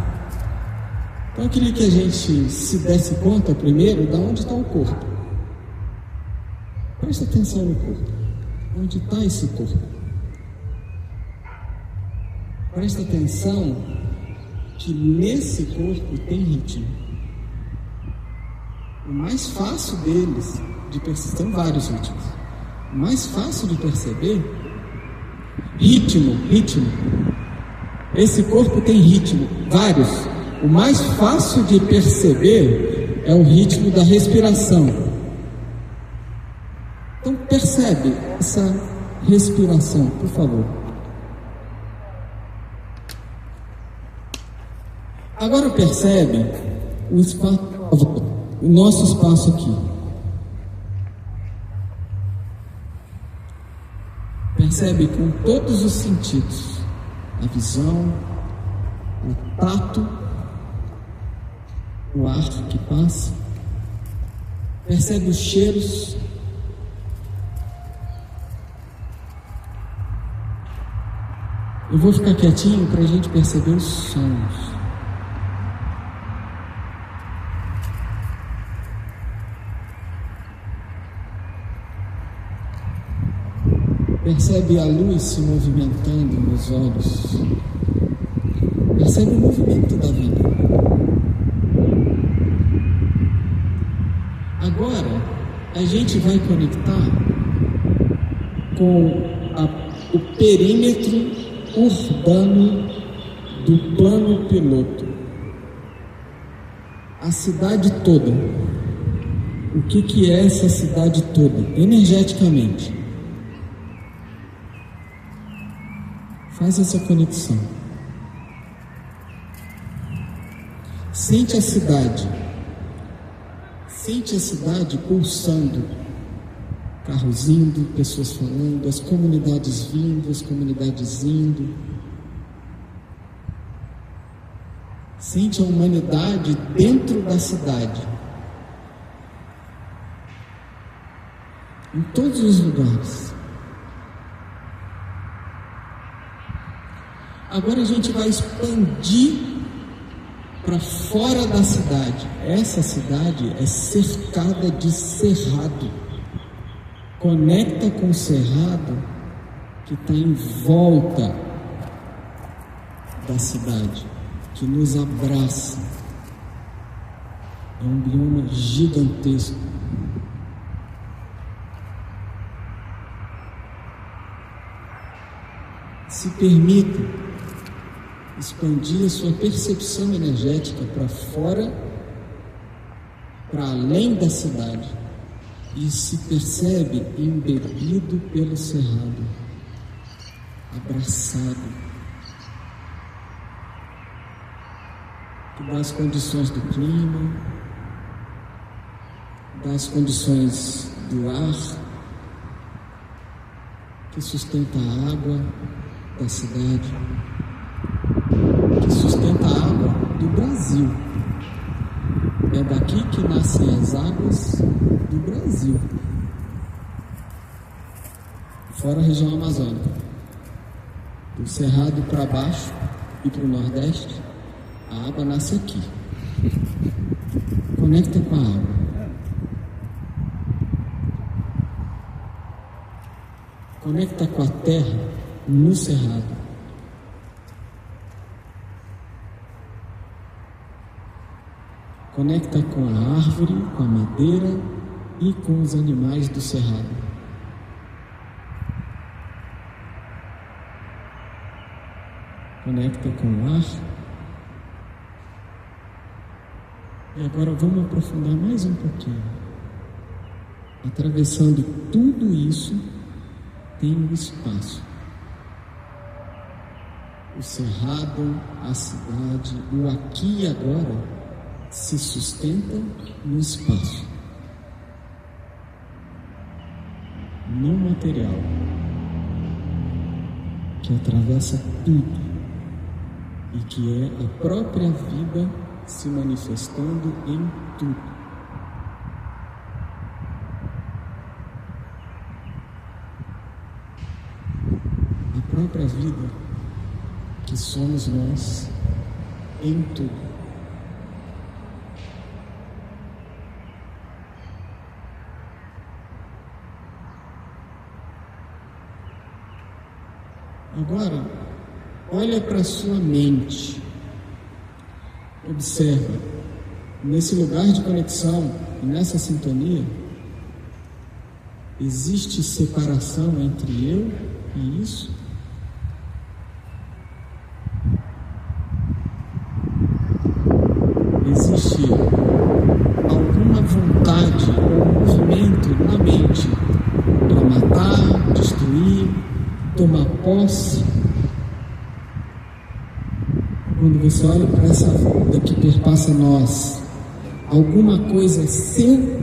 Então eu queria que a gente se desse conta primeiro de onde está o corpo. Presta atenção no corpo. Onde está esse corpo? Presta atenção que nesse corpo tem ritmo. O mais fácil deles de perceber, tem vários ritmos. O mais fácil de perceber, ritmo. Esse corpo tem ritmo, vários. O mais fácil de perceber é o ritmo da respiração. Então percebe essa respiração, por favor. Agora percebe o espaço, o nosso espaço aqui. Percebe com todos os sentidos, a visão, o tato, o ar que passa, percebe os cheiros, eu vou ficar quietinho para a gente perceber os sons. Percebe a luz se movimentando nos olhos, percebe o movimento da vida. Agora, a gente vai conectar com o perímetro urbano do plano piloto. A cidade toda. O que é essa cidade toda? Energeticamente. Faz essa conexão. Sente a cidade. Sente a cidade pulsando, carros indo, pessoas falando, as comunidades vindo, as comunidades indo. Sente a humanidade dentro da cidade, em todos os lugares. Agora a gente vai expandir para fora da cidade. Essa cidade é cercada de cerrado. Conecta com o cerrado que está em volta da cidade, que nos abraça. É um bioma gigantesco. se permita expandir a sua percepção energética para fora, para além da cidade, e se percebe embebido pelo cerrado, abraçado, das condições do clima, das condições do ar, que sustenta a água da cidade, que sustenta a água do Brasil. É daqui que nascem as águas do Brasil, fora a região amazônica, do Cerrado para baixo e para o Nordeste. A água nasce aqui. Conecta com a água. Conecta com a terra no cerrado. Conecta com a árvore, com a madeira e com os animais do cerrado. Conecta com o ar. E agora vamos aprofundar mais um pouquinho. Atravessando tudo isso, tem um espaço. O cerrado, a cidade, o aqui e agora se sustenta no espaço, no material, que atravessa tudo e que é a própria vida se manifestando em tudo. A própria vida que somos nós em tudo. Agora, olha para a sua mente. Observa, nesse lugar de conexão e nessa sintonia, existe separação entre eu e isso? Existe alguma vontade ou movimento na mente para matar, destruir, tomar posse? Quando você olha para essa vida que perpassa nós, alguma coisa é seu,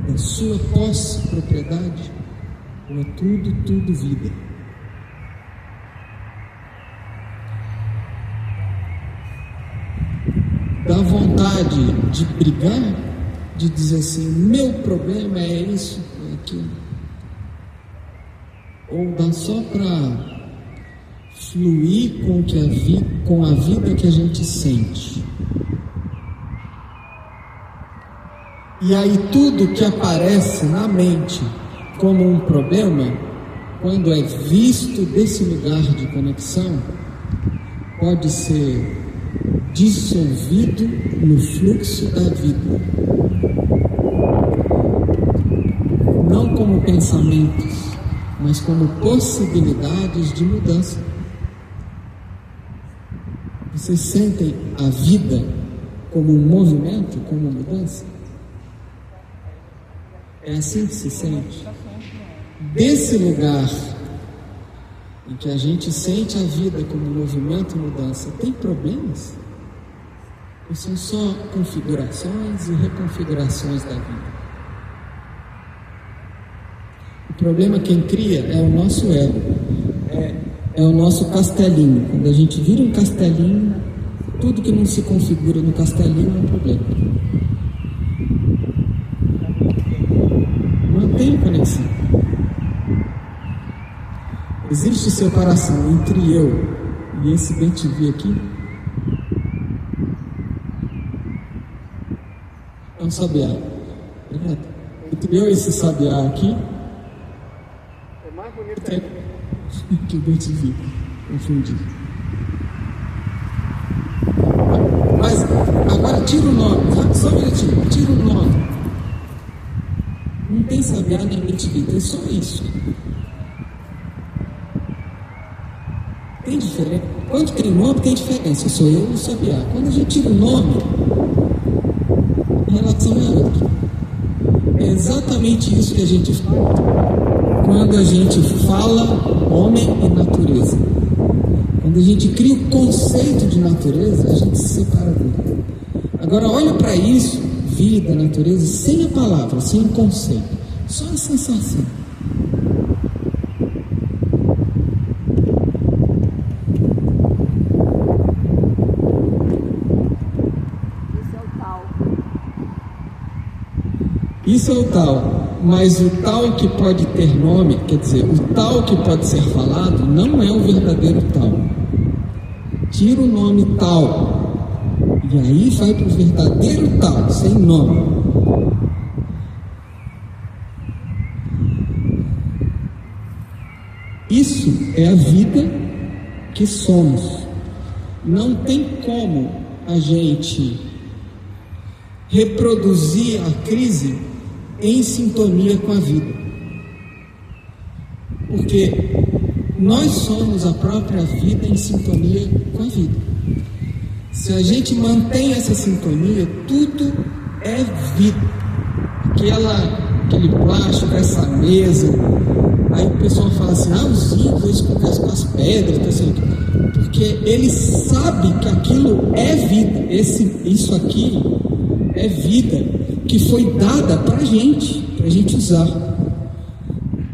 da sua posse, propriedade, ou é tudo vida? Dá vontade de brigar, de dizer assim, meu problema é isso, é aquilo? Ou dá só para fluir com a vida que a gente sente? E aí tudo que aparece na mente como um problema, quando é visto desse lugar de conexão, pode ser dissolvido no fluxo da vida. Não como pensamentos, mas como possibilidades de mudança. Vocês sentem a vida como um movimento, como uma mudança? É assim que se sente? Desse lugar em que a gente sente a vida como um movimento e mudança, tem problemas? Ou são só configurações e reconfigurações da vida? O problema quem cria é o nosso ego, é o nosso castelinho. Quando a gente vira um castelinho, tudo que não se configura no castelinho é um problema. Mantém conexão. Existe separação entre eu e esse bem-te-vi aqui? É um sabiá. Entre eu e esse sabiá aqui, é mais bonito que o bem-te-vi. Confundi. Mas agora tira o nome, só um minutinho, tira o nome. Não tem sabiá nem bem-te-vi, tem só isso. Tem diferença. Quando tem nome, tem diferença. Sou eu e o Sabiá. Quando a gente tira o nome, a relação é outra. É exatamente isso que a gente faz quando a gente fala homem e natureza. Quando a gente cria o conceito de natureza, a gente se separa dele. Agora, olha para isso, vida, natureza, sem a palavra, sem o conceito. Só a sensação. Isso é o tal, mas o tal que pode ter nome, quer dizer, o tal que pode ser falado, não é o verdadeiro tal. Tira o nome tal, e aí vai para o verdadeiro tal, sem nome. Isso é a vida que somos. Não tem como a gente reproduzir a crise em sintonia com a vida, porque nós somos a própria vida em sintonia com a vida. Se a gente mantém essa sintonia, tudo é vida. Aquele plástico, essa mesa, aí o pessoal fala assim, os índios, eles conversam com as pedras, porque eles sabem que aquilo é vida, isso aqui é vida que foi dada para a gente usar.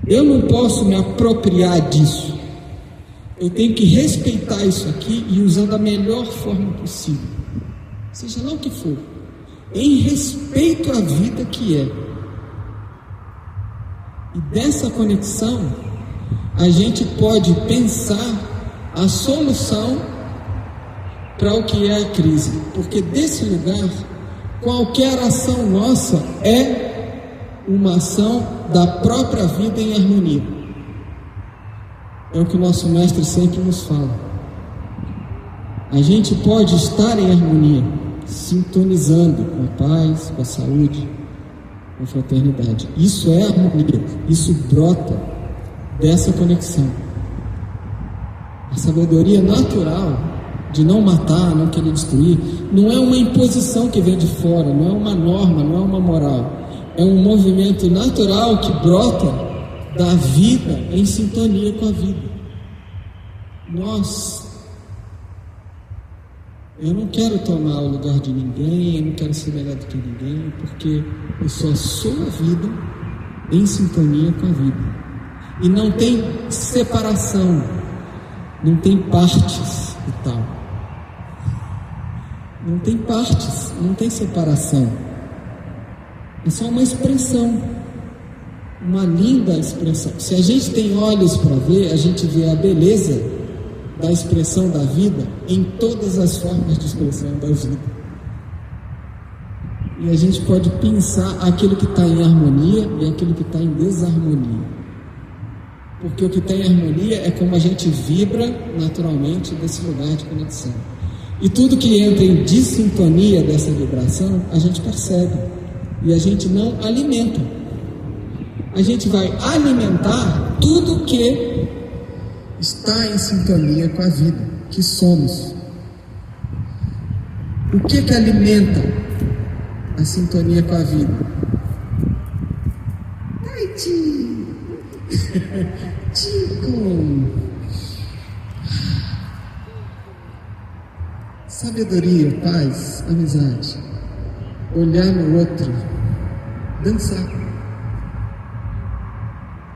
Eu não posso me apropriar disso. Eu tenho que respeitar isso aqui e usar da melhor forma possível, seja lá o que for, em respeito à vida que é. E dessa conexão, a gente pode pensar a solução para o que é a crise, porque desse lugar, qualquer ação nossa é uma ação da própria vida em harmonia. É o que o nosso mestre sempre nos fala. A gente pode estar em harmonia, sintonizando com a paz, com a saúde, com a fraternidade. Isso é harmonia, isso brota dessa conexão. A sabedoria natural de não matar, não querer destruir, não é uma imposição que vem de fora, não é uma norma, não é uma moral. É um movimento natural que brota da vida em sintonia com a vida. Eu não quero tomar o lugar de ninguém, eu não quero ser melhor do que ninguém, porque eu só sou a vida em sintonia com a vida. E não tem separação, não tem partes e tal. Não tem partes, não tem separação. É só uma expressão, uma linda expressão. Se a gente tem olhos para ver, a gente vê a beleza da expressão da vida em todas as formas de expressão da vida. E a gente pode pensar aquilo que está em harmonia e aquilo que está em desarmonia. Porque o que está em harmonia é como a gente vibra naturalmente desse lugar de conexão. E tudo que entra em dissintonia dessa vibração, a gente percebe. E a gente não alimenta. A gente vai alimentar tudo que está em sintonia com a vida, que somos. O que alimenta a sintonia com a vida? Ai, Tico! Sabedoria, paz, amizade, olhar no outro, dançar.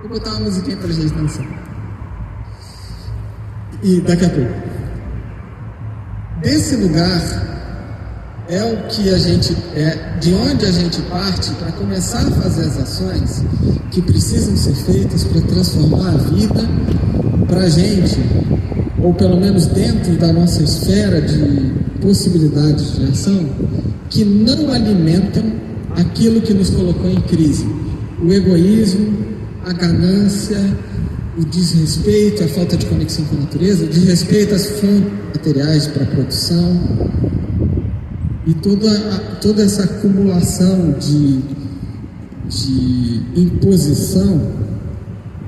Vou botar uma musiquinha pra gente dançar. E daqui a pouco. Desse lugar é o que a gente de onde a gente parte para começar a fazer as ações que precisam ser feitas para transformar a vida para a gente, ou pelo menos dentro da nossa esfera de possibilidades de ação, que não alimentam aquilo que nos colocou em crise: o egoísmo, a ganância, o desrespeito, a falta de conexão com a natureza, o desrespeito às fontes materiais para a produção, e toda essa acumulação de imposição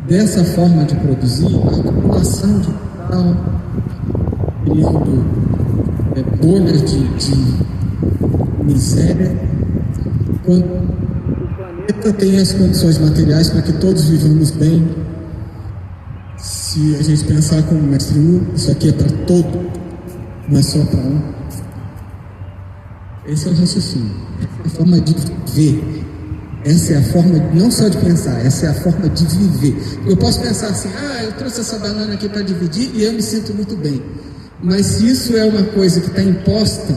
dessa forma de produzir, a acumulação da mal, criando bolhas de miséria, quando o planeta tem as condições materiais para que todos vivamos bem. Se a gente pensar como o Mestre Wu, isso aqui é para todo, não é só para um. Esse é o raciocínio, essa é a forma de viver. Essa é a forma não só de pensar, essa é a forma de viver. Eu posso pensar assim, eu trouxe essa banana aqui para dividir e eu me sinto muito bem. Mas se isso é uma coisa que está imposta,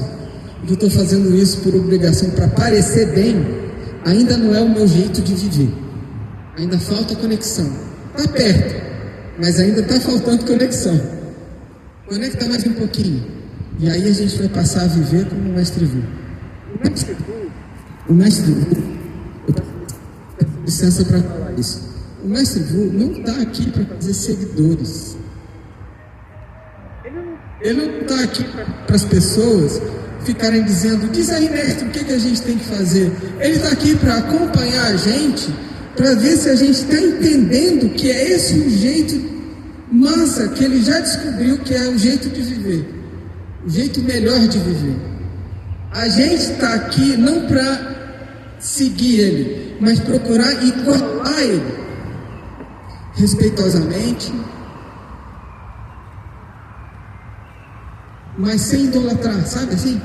que eu estou fazendo isso por obrigação para parecer bem, ainda não é o meu jeito de viver. Ainda falta conexão. Está perto, mas ainda está faltando conexão. Conecta mais um pouquinho. E aí a gente vai passar a viver como o Mestre Wu. O Mestre Wu, eu peço licença para falar isso. O Mestre Wu não está aqui para fazer seguidores. Ele não está aqui para as pessoas ficarem dizendo, diz aí, mestre, o que a gente tem que fazer? Ele está aqui para acompanhar a gente, para ver se a gente está entendendo que é esse o jeito massa que ele já descobriu que é o jeito de viver, o jeito melhor de viver. A gente está aqui não para seguir ele, mas procurar igualar ele, respeitosamente, mas sem idolatrar, sabe assim?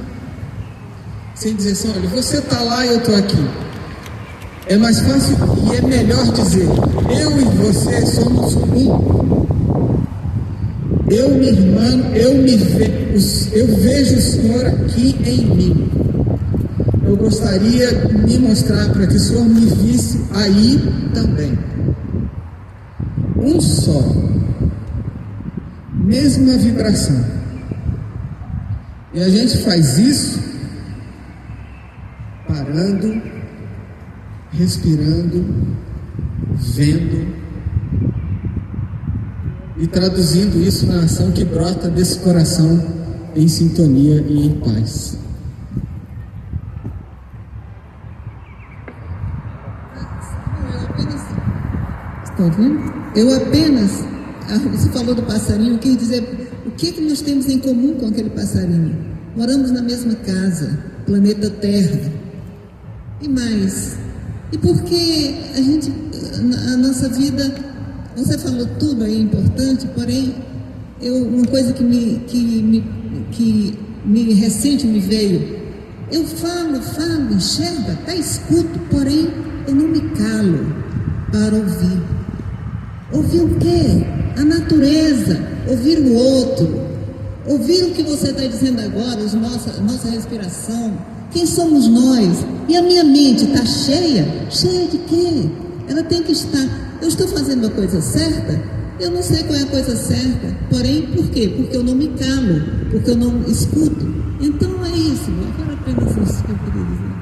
Sem dizer assim, olha, você está lá e eu estou aqui. É mais fácil e é melhor dizer, eu e você somos um. Eu, minha irmã, eu vejo o Senhor aqui em mim. Eu gostaria de me mostrar para que o Senhor me visse aí também. Um só. Mesma vibração. E a gente faz isso parando, respirando, vendo e traduzindo isso na ação que brota desse coração em sintonia e em paz. Está ouvindo? Eu apenas, você falou do passarinho, quis dizer, o que nós temos em comum com aquele passarinho? Moramos na mesma casa, planeta Terra. E mais, e por que a nossa vida, você falou tudo aí importante, porém, uma coisa que recente me veio, eu falo, enxergo, até escuto, porém, eu não me calo para ouvir. Ouvir o quê? A natureza, ouvir o outro, ouvir o que você está dizendo agora, a nossa respiração, quem somos nós? E a minha mente está cheia? Cheia de quê? Ela tem que estar. Eu estou fazendo a coisa certa? Eu não sei qual é a coisa certa. Porém, por quê? Porque eu não me calo, porque eu não escuto. Então é isso. Agora apenas isso que eu queria dizer.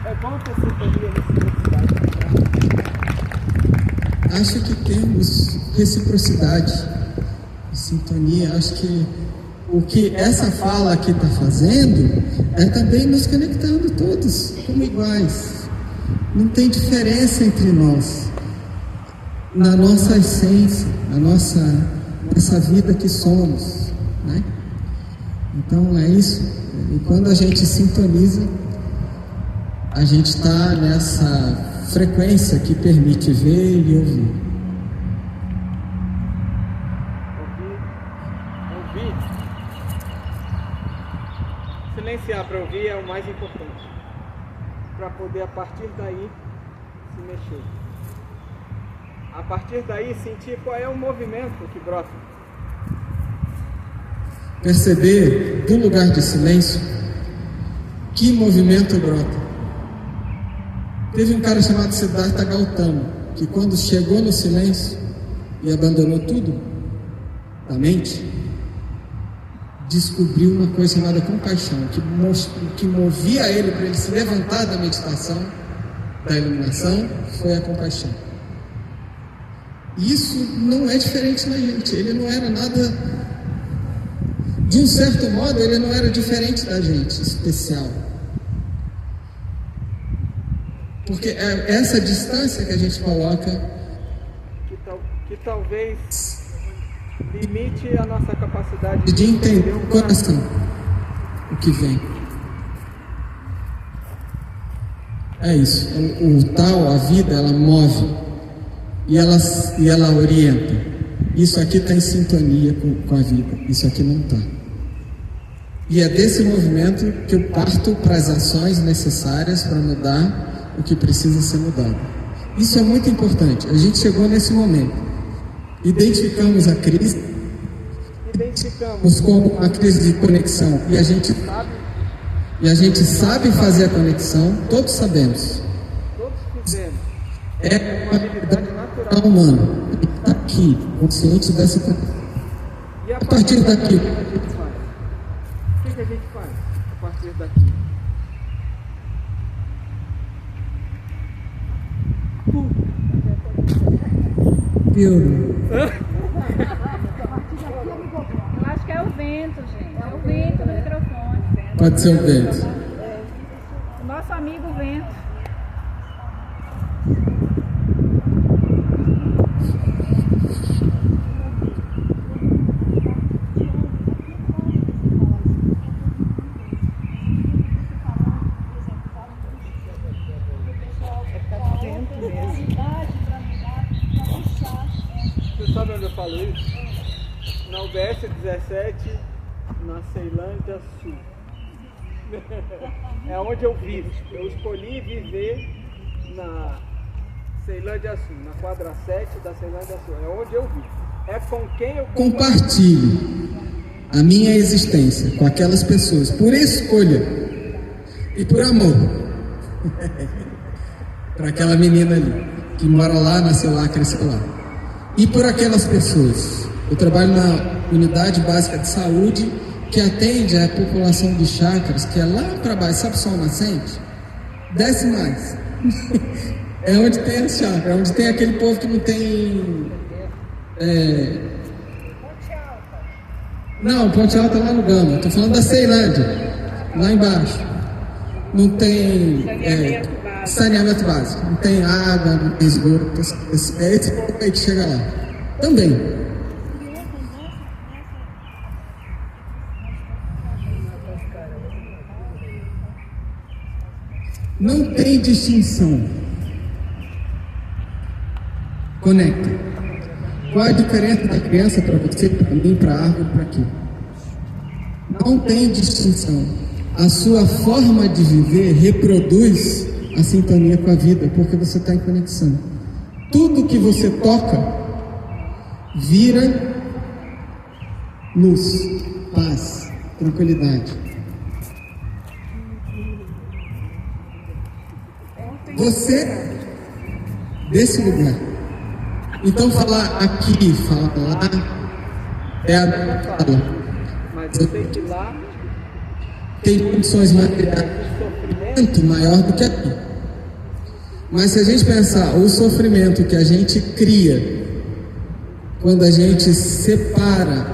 É bom ter sintonia reciprocidade. Acho que temos reciprocidade, sintonia. Acho que o que essa fala aqui está fazendo é também nos conectando todos como iguais. Não tem diferença entre nós, na nossa essência, na nossa vida que somos, né? Então é isso. E quando a gente sintoniza, a gente está nessa frequência que permite ver e ouvir. Ouvir. Silenciar para ouvir é o mais importante, para poder a partir daí se mexer. A partir daí sentir qual é o movimento que brota. Perceber do lugar de silêncio que movimento brota. Teve um cara chamado Siddhartha Gautama, que quando chegou no silêncio e abandonou tudo da mente, descobriu uma coisa chamada compaixão, que movia ele para ele se levantar da meditação, da iluminação, foi a compaixão. E isso não é diferente na gente. Ele não era nada, de um certo modo, ele não era diferente da gente, especial. Porque é essa distância que a gente coloca que talvez limite a nossa capacidade de entender o coração, o que vem. É isso. O tal, a vida, ela move e ela orienta. Isso aqui está em sintonia com a vida, isso aqui não está. E é desse movimento que eu parto para as ações necessárias para mudar o que precisa ser mudado. Isso é muito importante. A gente chegou nesse momento. Identificamos a crise, como uma crise de conexão, e a gente sabe fazer a conexão, todos sabemos. É uma habilidade natural humana. Está aqui, consciente dessa conexão. E a partir daqui, o que a gente faz a partir daqui? Piorou. Eu acho que é o vento, gente. É o vento no microfone. Pode ser o vento. O nosso amigo vento. Você sabe onde eu falo isso? Na UBS 17, na Ceilândia Sul. É onde eu vivo. Eu escolhi viver na Ceilândia Sul, na quadra 7 da Ceilândia Sul. É onde eu vivo. É com quem eu compartilho a minha existência com aquelas pessoas, por escolha e por amor. Para aquela menina ali, que mora lá, nasceu lá, cresceu lá. E por aquelas pessoas. Eu trabalho na Unidade Básica de Saúde, que atende a população de chácaras, que é lá para baixo, sabe o sol nascente? Desce mais. É onde tem a chácara, é onde tem aquele povo que não tem... Não, Ponte Alta lá no Gama. Estou falando da Ceilândia, lá embaixo. Não tem saneamento básico, não tem água, não tem esgoto. É esse povo aí que chega lá. Também. Não tem distinção. Conecta. Qual a diferença da criança para você, para mim, para a árvore, para aqui? Não tem distinção. A sua forma de viver reproduz a sintonia com a vida, porque você está em conexão. Tudo que você toca vira luz, paz, tranquilidade. Você, desse lugar. Então falar aqui, falar lá, é a fala. Mas eu sei que lá tem condições materiais muito maior do que aqui. Mas se a gente pensar o sofrimento que a gente cria quando a gente separa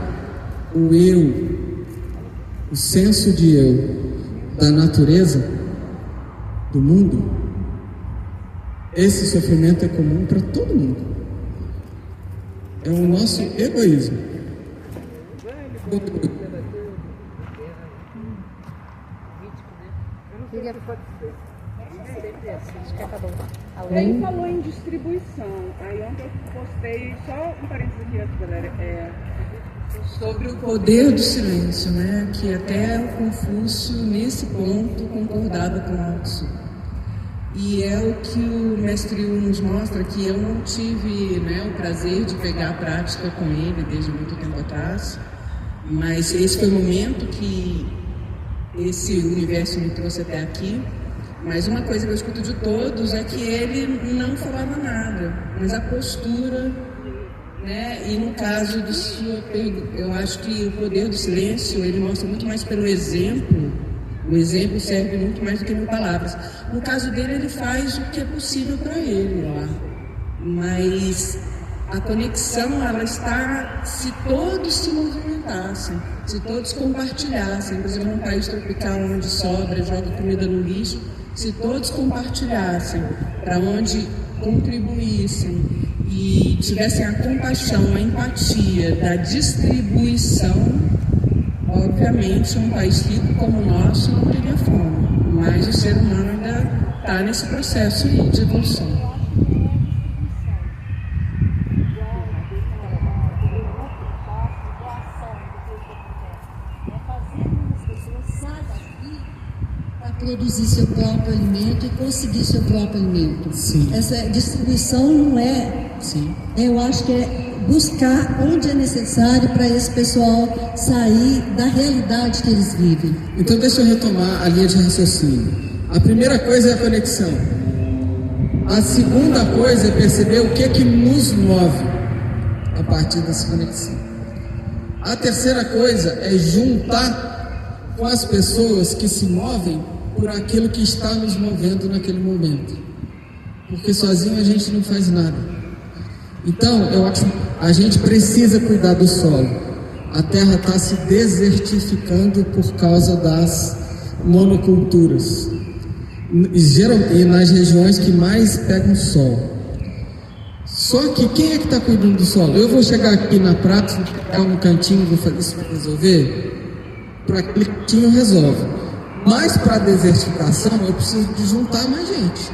o eu, o senso de eu da natureza, do mundo, esse sofrimento é comum para todo mundo. É o nosso egoísmo. Ele falou em distribuição. Aí ontem eu postei, só um parênteses aqui, galera, sobre o poder do silêncio, né? Que até o Confúcio, nesse ponto, concordava com o Lao Tzu. E é o que o mestre Yu nos mostra, que eu não tive, né, o prazer de pegar a prática com ele desde muito tempo atrás, mas esse foi o momento que esse universo me trouxe até aqui. Mas uma coisa que eu escuto de todos é que ele não falava nada, mas a postura, né? E no caso do senhor, eu acho que o poder do silêncio, ele mostra muito mais pelo exemplo. O exemplo serve muito mais do que mil palavras. No caso dele, ele faz o que é possível para ele lá. Mas a conexão, ela está se todos se movimentassem, se todos compartilhassem. Por exemplo, num país tropical onde sobra, joga comida no lixo, se todos compartilhassem, para onde contribuíssem. e tivessem a compaixão, a empatia da distribuição, obviamente um país rico como o nosso não teria fome, mas o ser humano ainda está nesse processo de evolução. Produzir seu próprio alimento e conseguir seu próprio alimento. Sim. Essa distribuição não é. Sim. Eu acho que é buscar onde é necessário para esse pessoal sair da realidade que eles vivem. Então deixa eu retomar a linha de raciocínio. A primeira coisa é a conexão. A segunda coisa é perceber o que é que nos move a partir dessa conexão. A terceira coisa é juntar com as pessoas que se movem por aquilo que está nos movendo naquele momento, porque sozinho a gente não faz nada. Então eu acho que a gente precisa cuidar do solo. A terra está se desertificando por causa das monoculturas e nas regiões que mais pegam sol. Só que quem é que está cuidando do solo? Eu vou chegar aqui na praça, vou pegar um cantinho, vou fazer isso para resolver? Para aquele cantinho resolve. Mas para a desertificação eu preciso de juntar mais gente.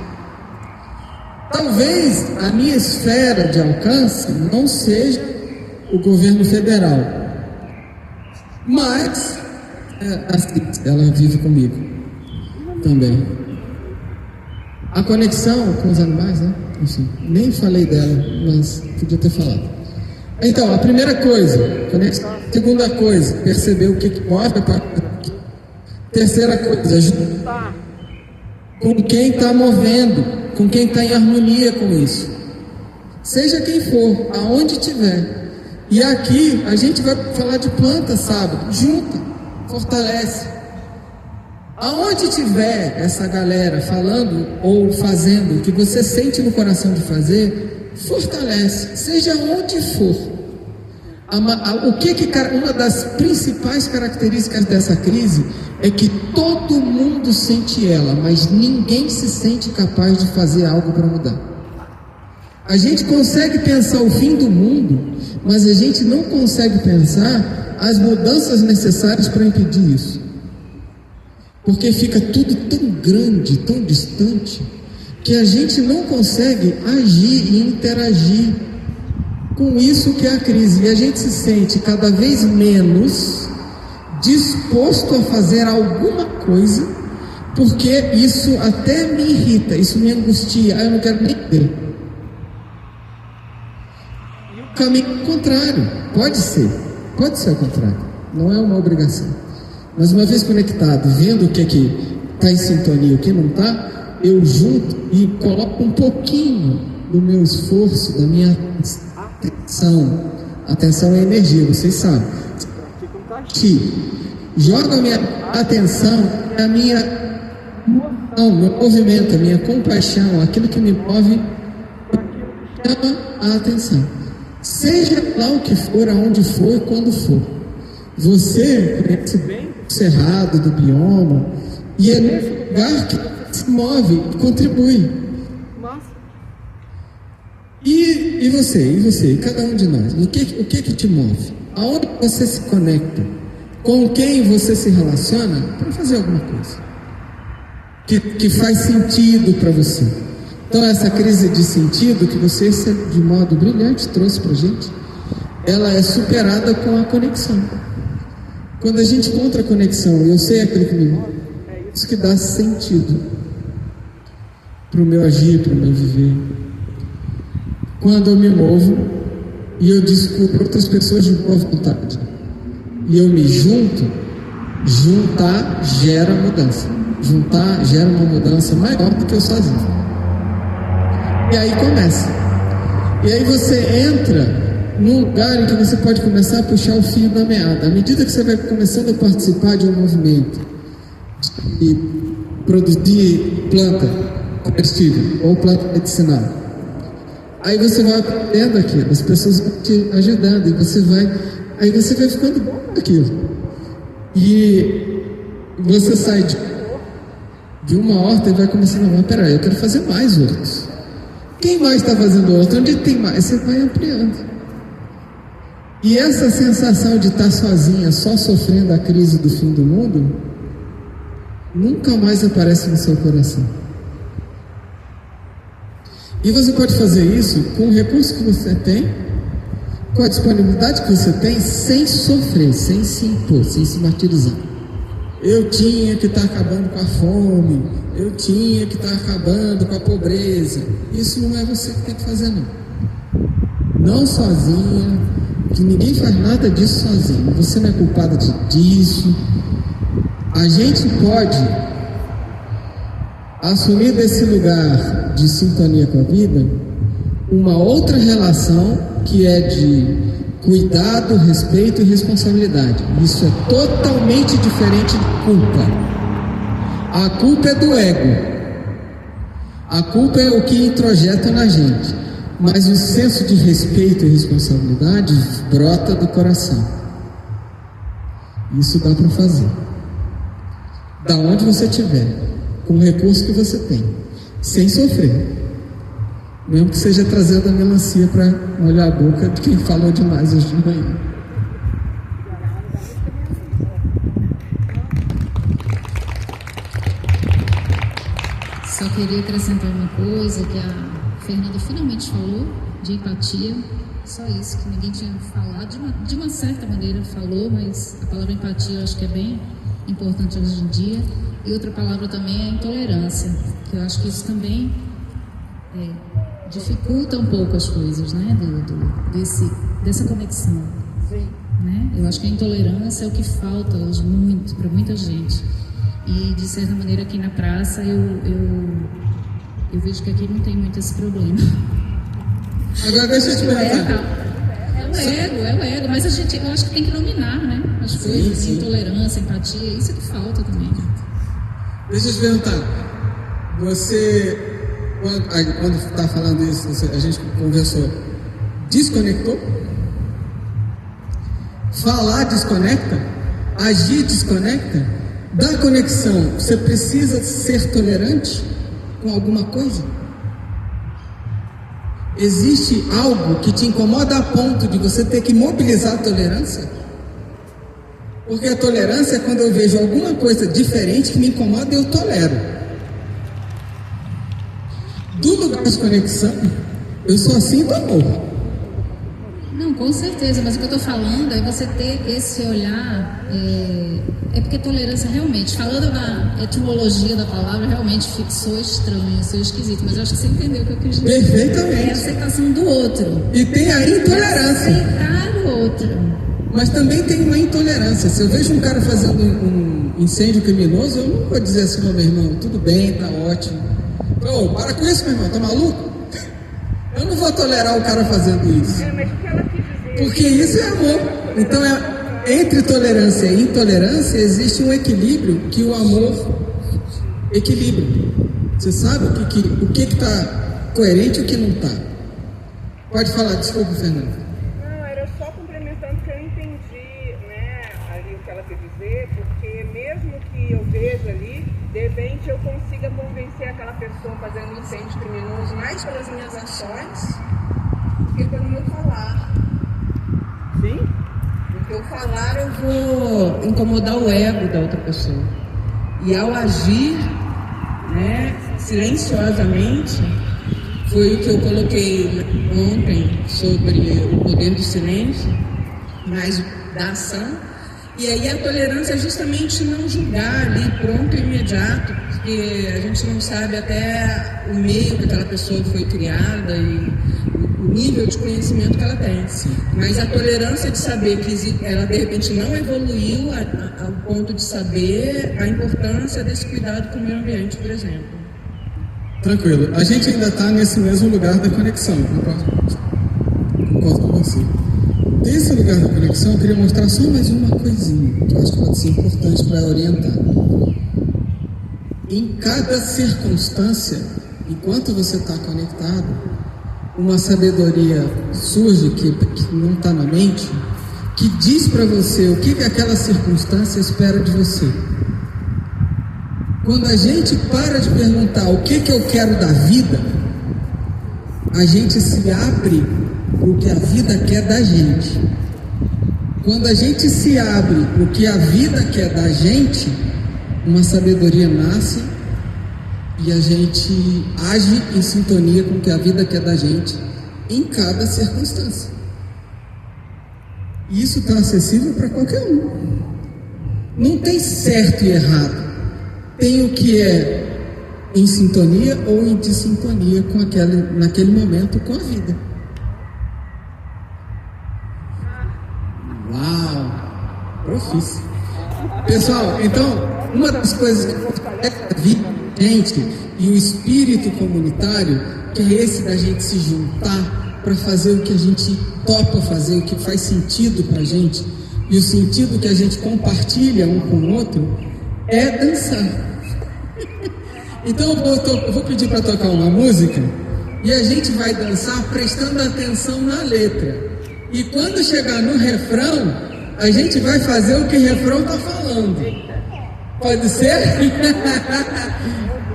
Talvez a minha esfera de alcance não seja o governo federal, mas ela vive comigo também. A conexão com os animais, né? Enfim, nem falei dela, mas podia ter falado. Então, a primeira coisa, conexão. Segunda coisa, perceber o que move para. Terceira coisa, juntar com quem está movendo, com quem está em harmonia com isso. Seja quem for, aonde tiver. E aqui a gente vai falar de planta sábado. Junta, fortalece. Aonde tiver essa galera falando ou fazendo o que você sente no coração de fazer, fortalece, seja onde for. Uma das principais características dessa crise é que todo mundo sente ela, mas ninguém se sente capaz de fazer algo para mudar. A gente consegue pensar o fim do mundo, mas a gente não consegue pensar as mudanças necessárias para impedir isso. Porque fica tudo tão grande, tão distante, que a gente não consegue agir e interagir com isso que é a crise. E a gente se sente cada vez menos disposto a fazer alguma coisa, porque isso até me irrita, isso me angustia, eu não quero nem ver. E o caminho contrário, pode ser ao contrário, não é uma obrigação. Mas uma vez conectado, vendo o que está em sintonia e o que não está, eu junto e coloco um pouquinho do meu esforço, da minha atenção. Atenção é energia, vocês sabem. Que joga a minha atenção, meu movimento, a minha compaixão, aquilo que me move, chama a atenção. Seja lá o que for, aonde for e quando for. Você conhece bem o cerrado do bioma e é nesse lugar que se move, contribui. E você, cada um de nós, o que te move? Aonde você se conecta? Com quem você se relaciona para fazer alguma coisa que faz sentido para você? Então essa crise de sentido que você de modo brilhante trouxe para a gente, ela é superada com a conexão. Quando a gente encontra a conexão, eu sei aquilo que me move, é isso que dá sentido para o meu agir, para o meu viver. Quando eu me movo e eu descubro outras pessoas de boa vontade e eu me junto, juntar gera mudança. Juntar gera uma mudança maior do que eu sozinho. E aí começa. E aí você entra num lugar em que você pode começar a puxar o fio da meada. À medida que você vai começando a participar de um movimento e produzir planta comestível ou planta medicinal, aí você vai aprendendo aquilo, as pessoas vão te ajudando e você vai ficando bom naquilo. E você sai de uma horta e vai começando a falar, peraí, eu quero fazer mais hortos. Quem mais está fazendo outro? Onde tem mais? Você vai ampliando. E essa sensação de estar sozinha, só sofrendo a crise do fim do mundo, nunca mais aparece no seu coração. E você pode fazer isso com o recurso que você tem, com a disponibilidade que você tem, sem sofrer, sem se impor, sem se martirizar. Eu tinha que estar acabando com a fome, eu tinha que estar acabando com a pobreza. Isso não é você que tem que fazer, não. Não sozinha, que ninguém faz nada disso sozinho. Você não é culpada disso. A gente pode assumir desse lugar de sintonia com a vida uma outra relação que é de cuidado, respeito e responsabilidade. Isso é totalmente diferente de culpa. A culpa é do ego. A culpa é o que introjeta na gente. Mas o senso de respeito e responsabilidade brota do coração. Isso dá para fazer. Da onde você estiver, com o recurso que você tem, sem sofrer. Mesmo que seja trazendo a melancia para molhar a boca de quem falou demais hoje de manhã. Só queria acrescentar uma coisa que a Fernanda finalmente falou, de empatia. Só isso, que ninguém tinha falado. De uma certa maneira falou, mas a palavra empatia eu acho que é bem importante hoje em dia. E outra palavra também é a intolerância, que eu acho que isso também dificulta um pouco as coisas, né? Dessa conexão. Sim. Né? Eu acho que a intolerância é o que falta hoje muito para muita gente. E de certa maneira aqui na praça eu vejo que aqui não tem muito esse problema. Agora deixa eu te perguntar. É o ego, mas eu acho que tem que nominar, né? As coisas, sim. Intolerância, empatia, isso é que falta também. Deixa eu te perguntar. Você, quando está falando isso, a gente conversou, desconectou? Falar desconecta? Agir desconecta? Da conexão, você precisa ser tolerante com alguma coisa? Existe algo que te incomoda a ponto de você ter que mobilizar a tolerância? Porque a tolerância é quando eu vejo alguma coisa diferente que me incomoda e eu tolero. Do lugar de conexão, eu só sinto amor. Não, com certeza, mas o que eu estou falando é você ter esse olhar, é porque tolerância realmente, falando na etimologia da palavra, realmente soa estranho, soa esquisito, mas eu acho que você entendeu o que eu quis dizer. Perfeitamente. É a aceitação do outro. E tem a intolerância. Aceitar o outro. Mas também tem uma intolerância. Se eu vejo um cara fazendo um incêndio criminoso, eu não vou dizer assim, meu irmão, tudo bem, tá ótimo. Pô, para com isso, meu irmão, tá maluco? Eu não vou tolerar o cara fazendo isso. Mas o que ela quis dizer? Porque isso é amor. Então, entre tolerância e intolerância, existe um equilíbrio que o amor equilibra. Você sabe o que está coerente e o que não está. Pode falar, desculpa, Fernanda. Não, era só complementando que eu entendi, né, ali o que ela quer dizer, porque mesmo que eu veja ali, de repente eu consiga convencer aquela pessoa fazendo um incêndio criminoso mais pelas minhas ações do que pelo meu falar. Sim? Porque eu falar eu vou incomodar o ego da outra pessoa. E ao agir, né, silenciosamente, foi o que eu coloquei ontem sobre o poder do silêncio, mais da ação. E aí a tolerância é justamente não julgar ali pronto e imediato, porque a gente não sabe até o meio que aquela pessoa foi criada e o nível de conhecimento que ela tem. Sim. Mas a tolerância de saber que ela de repente não evoluiu ao ponto de saber a importância desse cuidado com o meio ambiente, por exemplo. Tranquilo. A gente ainda está nesse mesmo lugar da conexão. Concordo com você. Desse lugar da conexão, eu queria mostrar só mais uma coisinha, que eu acho que pode ser importante para orientar. Em cada circunstância, enquanto você está conectado, uma sabedoria surge que não está na mente, que diz para você o que aquela circunstância espera de você. Quando a gente para de perguntar o que eu quero da vida, a gente se abre para o que a vida quer da gente. Quando a gente se abre para o que a vida quer da gente, uma sabedoria nasce e a gente age em sintonia com o que a vida quer da gente em cada circunstância. E isso está acessível para qualquer um. Não tem certo e errado. Tem o que é em sintonia ou em dissintonia com naquele momento com a vida. Uau! Profício. Pessoal, então, uma das coisas que a vida, gente, e o espírito comunitário, que é esse da gente se juntar para fazer o que a gente topa fazer, o que faz sentido para a gente, e o sentido que a gente compartilha um com o outro, é dançar. Então eu vou pedir para tocar uma música e a gente vai dançar prestando atenção na letra. E quando chegar no refrão, a gente vai fazer o que o refrão está falando. Pode ser?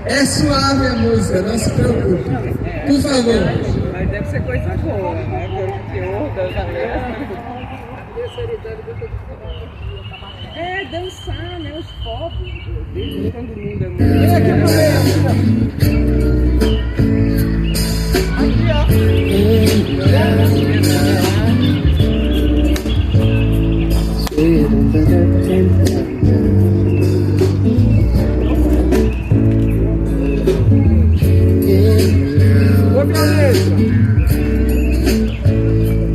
É suave a música, não se preocupe. Por favor. Mas deve ser coisa boa, né? Pelo teor das letras. É dançar, né? Os povos. Desde quando o mundo é muito. Vem aqui pro meio. Aqui,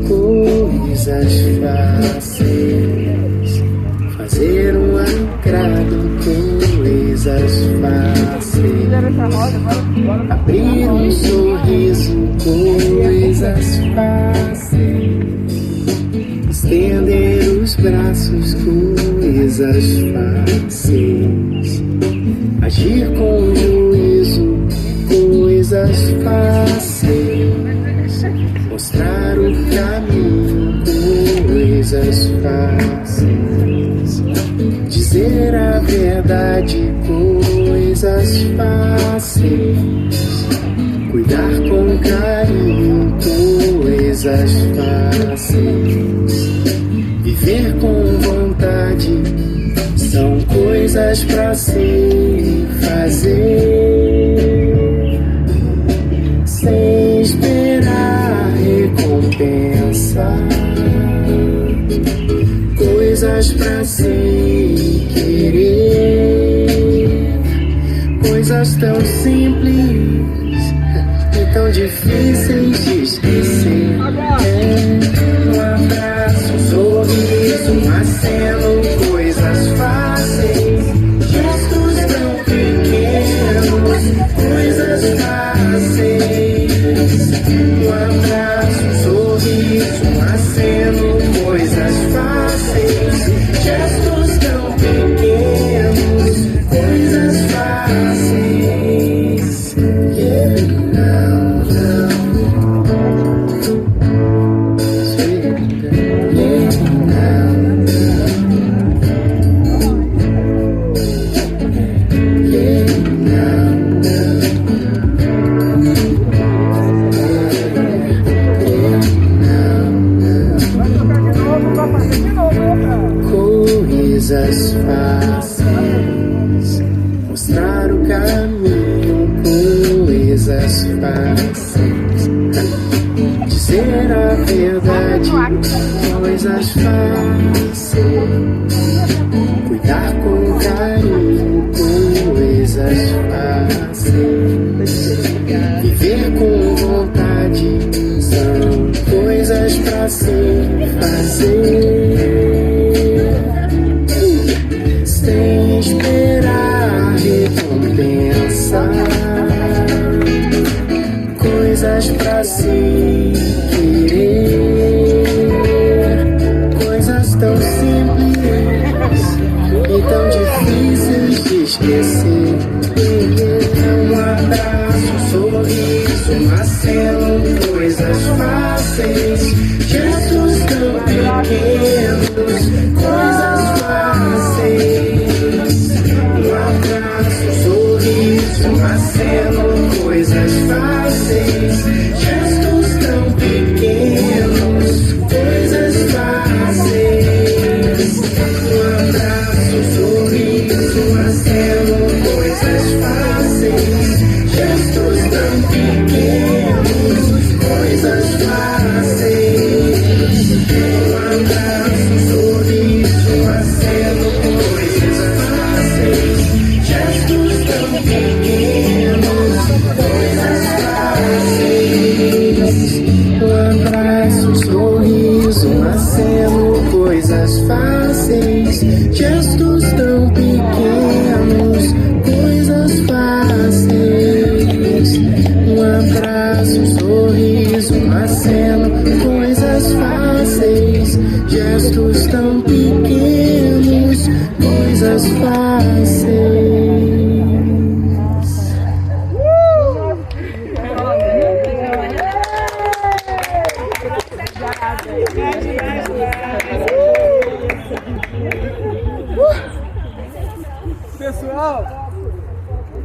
Coisas fáceis, fazer um agrado, coisas fáceis, abrir um sorriso, coisas fáceis, estender os braços, coisas fáceis, agir com juízo, coisas fáceis, mostrar o caminho, coisas fáceis, dizer a verdade, coisas fáceis, cuidar com carinho, coisas fáceis, viver com vontade, são coisas pra se fazer, sem esperar recompensa, coisas pra se querer, coisas tão simples e tão difíceis de esquecer. Um abraço, um sorriso, um aceno, coisas fáceis, gestos tão pequenos, coisas fáceis. Um abraço, um sorriso, um aceno, coisas fáceis, gestos tão pequenos, coisas fáceis. Coisas fáceis, mostrar o caminho, coisas fáceis, dizer a verdade, coisas fáceis, cuidar com carinho, coisas fáceis, viver com vontade, são coisas pra se fazer, sem esperar recompensa, coisas pra se querer, coisas tão simples e tão difíceis de esquecer. Um abraço, um sorriso, um aceno, coisas fáceis, gestos tão pequenos, coisas fáceis. Um abraço, um sorriso, um aceno, coisas fáceis, gestos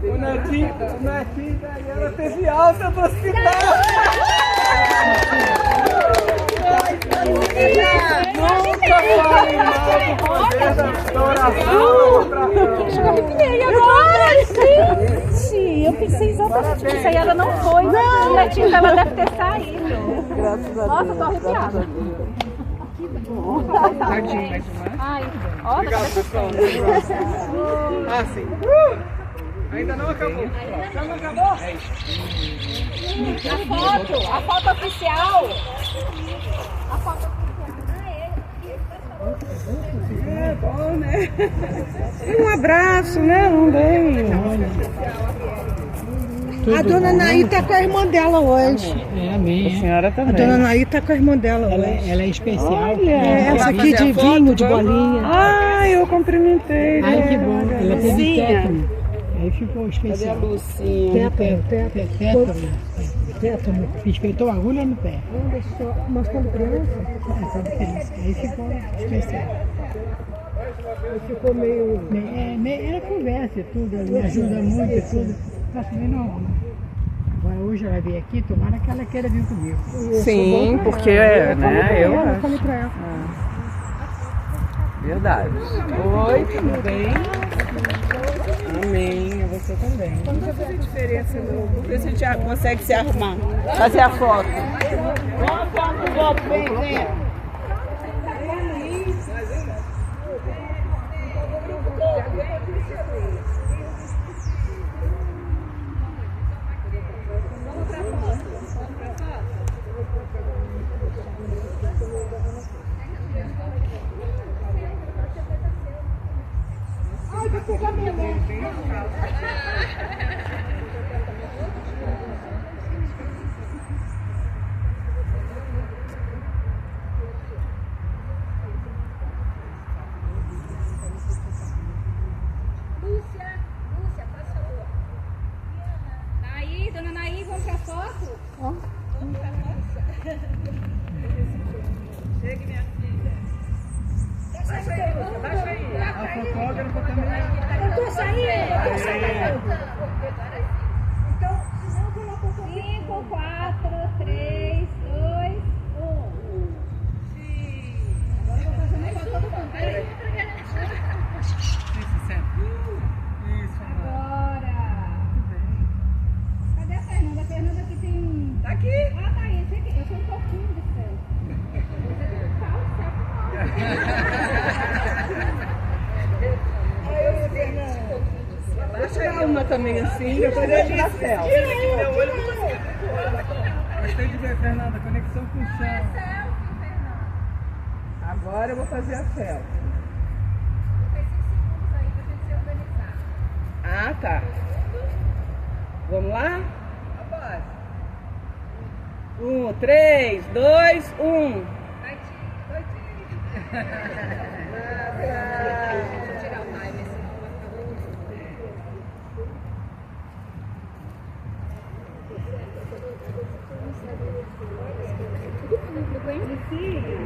O netinho da Iana teve alta do hospital. Nunca fale mal do poder da oração. Eu arrepiei agora, gente. Eu pensei exatamente nisso. A Iana não foi. Não. O netinho dela deve ter saído. Graças a Deus. Nossa, tô arrepiada. Tadinho, mais uma. Ai, olha. Obrigado, pessoal. Ah, sim. Ainda não acabou. Já não acabou? A foto oficial. A foto É bom, né? E um abraço, né? Um beijo. A dona Naí tá com a irmã dela hoje. É a minha. A senhora também. A dona Naí tá com a irmã dela hoje. Ela é especial. Olha, essa aqui de vinho, de bolinha. Ah, eu cumprimentei. Ai, que bom. Ela teve Lucinha. tétano. Aí ficou especial. Cadê a Lucinha? Tétano. Espetou a agulha no pé. Não deixou, mas quando criança, Aí ficou especial. ficou meio... Ela conversa e tudo, ela me ajuda muito e tudo. Mas também não. Agora hoje ela veio aqui, tomara que ela queira vir comigo. Sim, porque, né, eu falei pra ela. Verdade. Oi, tudo bem? Amém, a você também. Como vai fazer diferença no... Vamos ver se a gente consegue se arrumar. Fazer a foto. Vem. Ai, vai pegar minha mão. Lúcia, faz favor. Naí, dona Naí, vamos pra foto? Vamos pra foto? Chegue, minha filha. Baixa aí. A fotógrafa também. Eu tô saindo. Então, 5, 4, 3, 2, 1. Agora eu vou fazer uma foto todo mundo. Peraí. Agora. Cadê a Fernanda? A Fernanda aqui tem... Tá aqui. Ah, tá aí. Eu sou um pouquinho de céu. Você tem um Baixa uma também assim, depois eu tiro a selfie. Gostei de ver, Fernanda, conexão com o chão. Agora eu vou fazer a selfie. Ah, tá. Vamos lá? 3, 2, 1.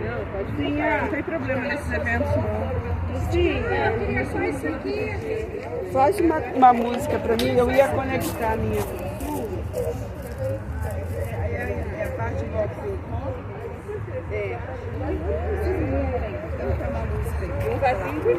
Não, pode vir, não tem problema nesses eventos não. Sim, só isso aqui. faz uma música pra mim, eu ia conectar a minha. É a parte igual que eu conto. É. Então, uma música. Um casinho de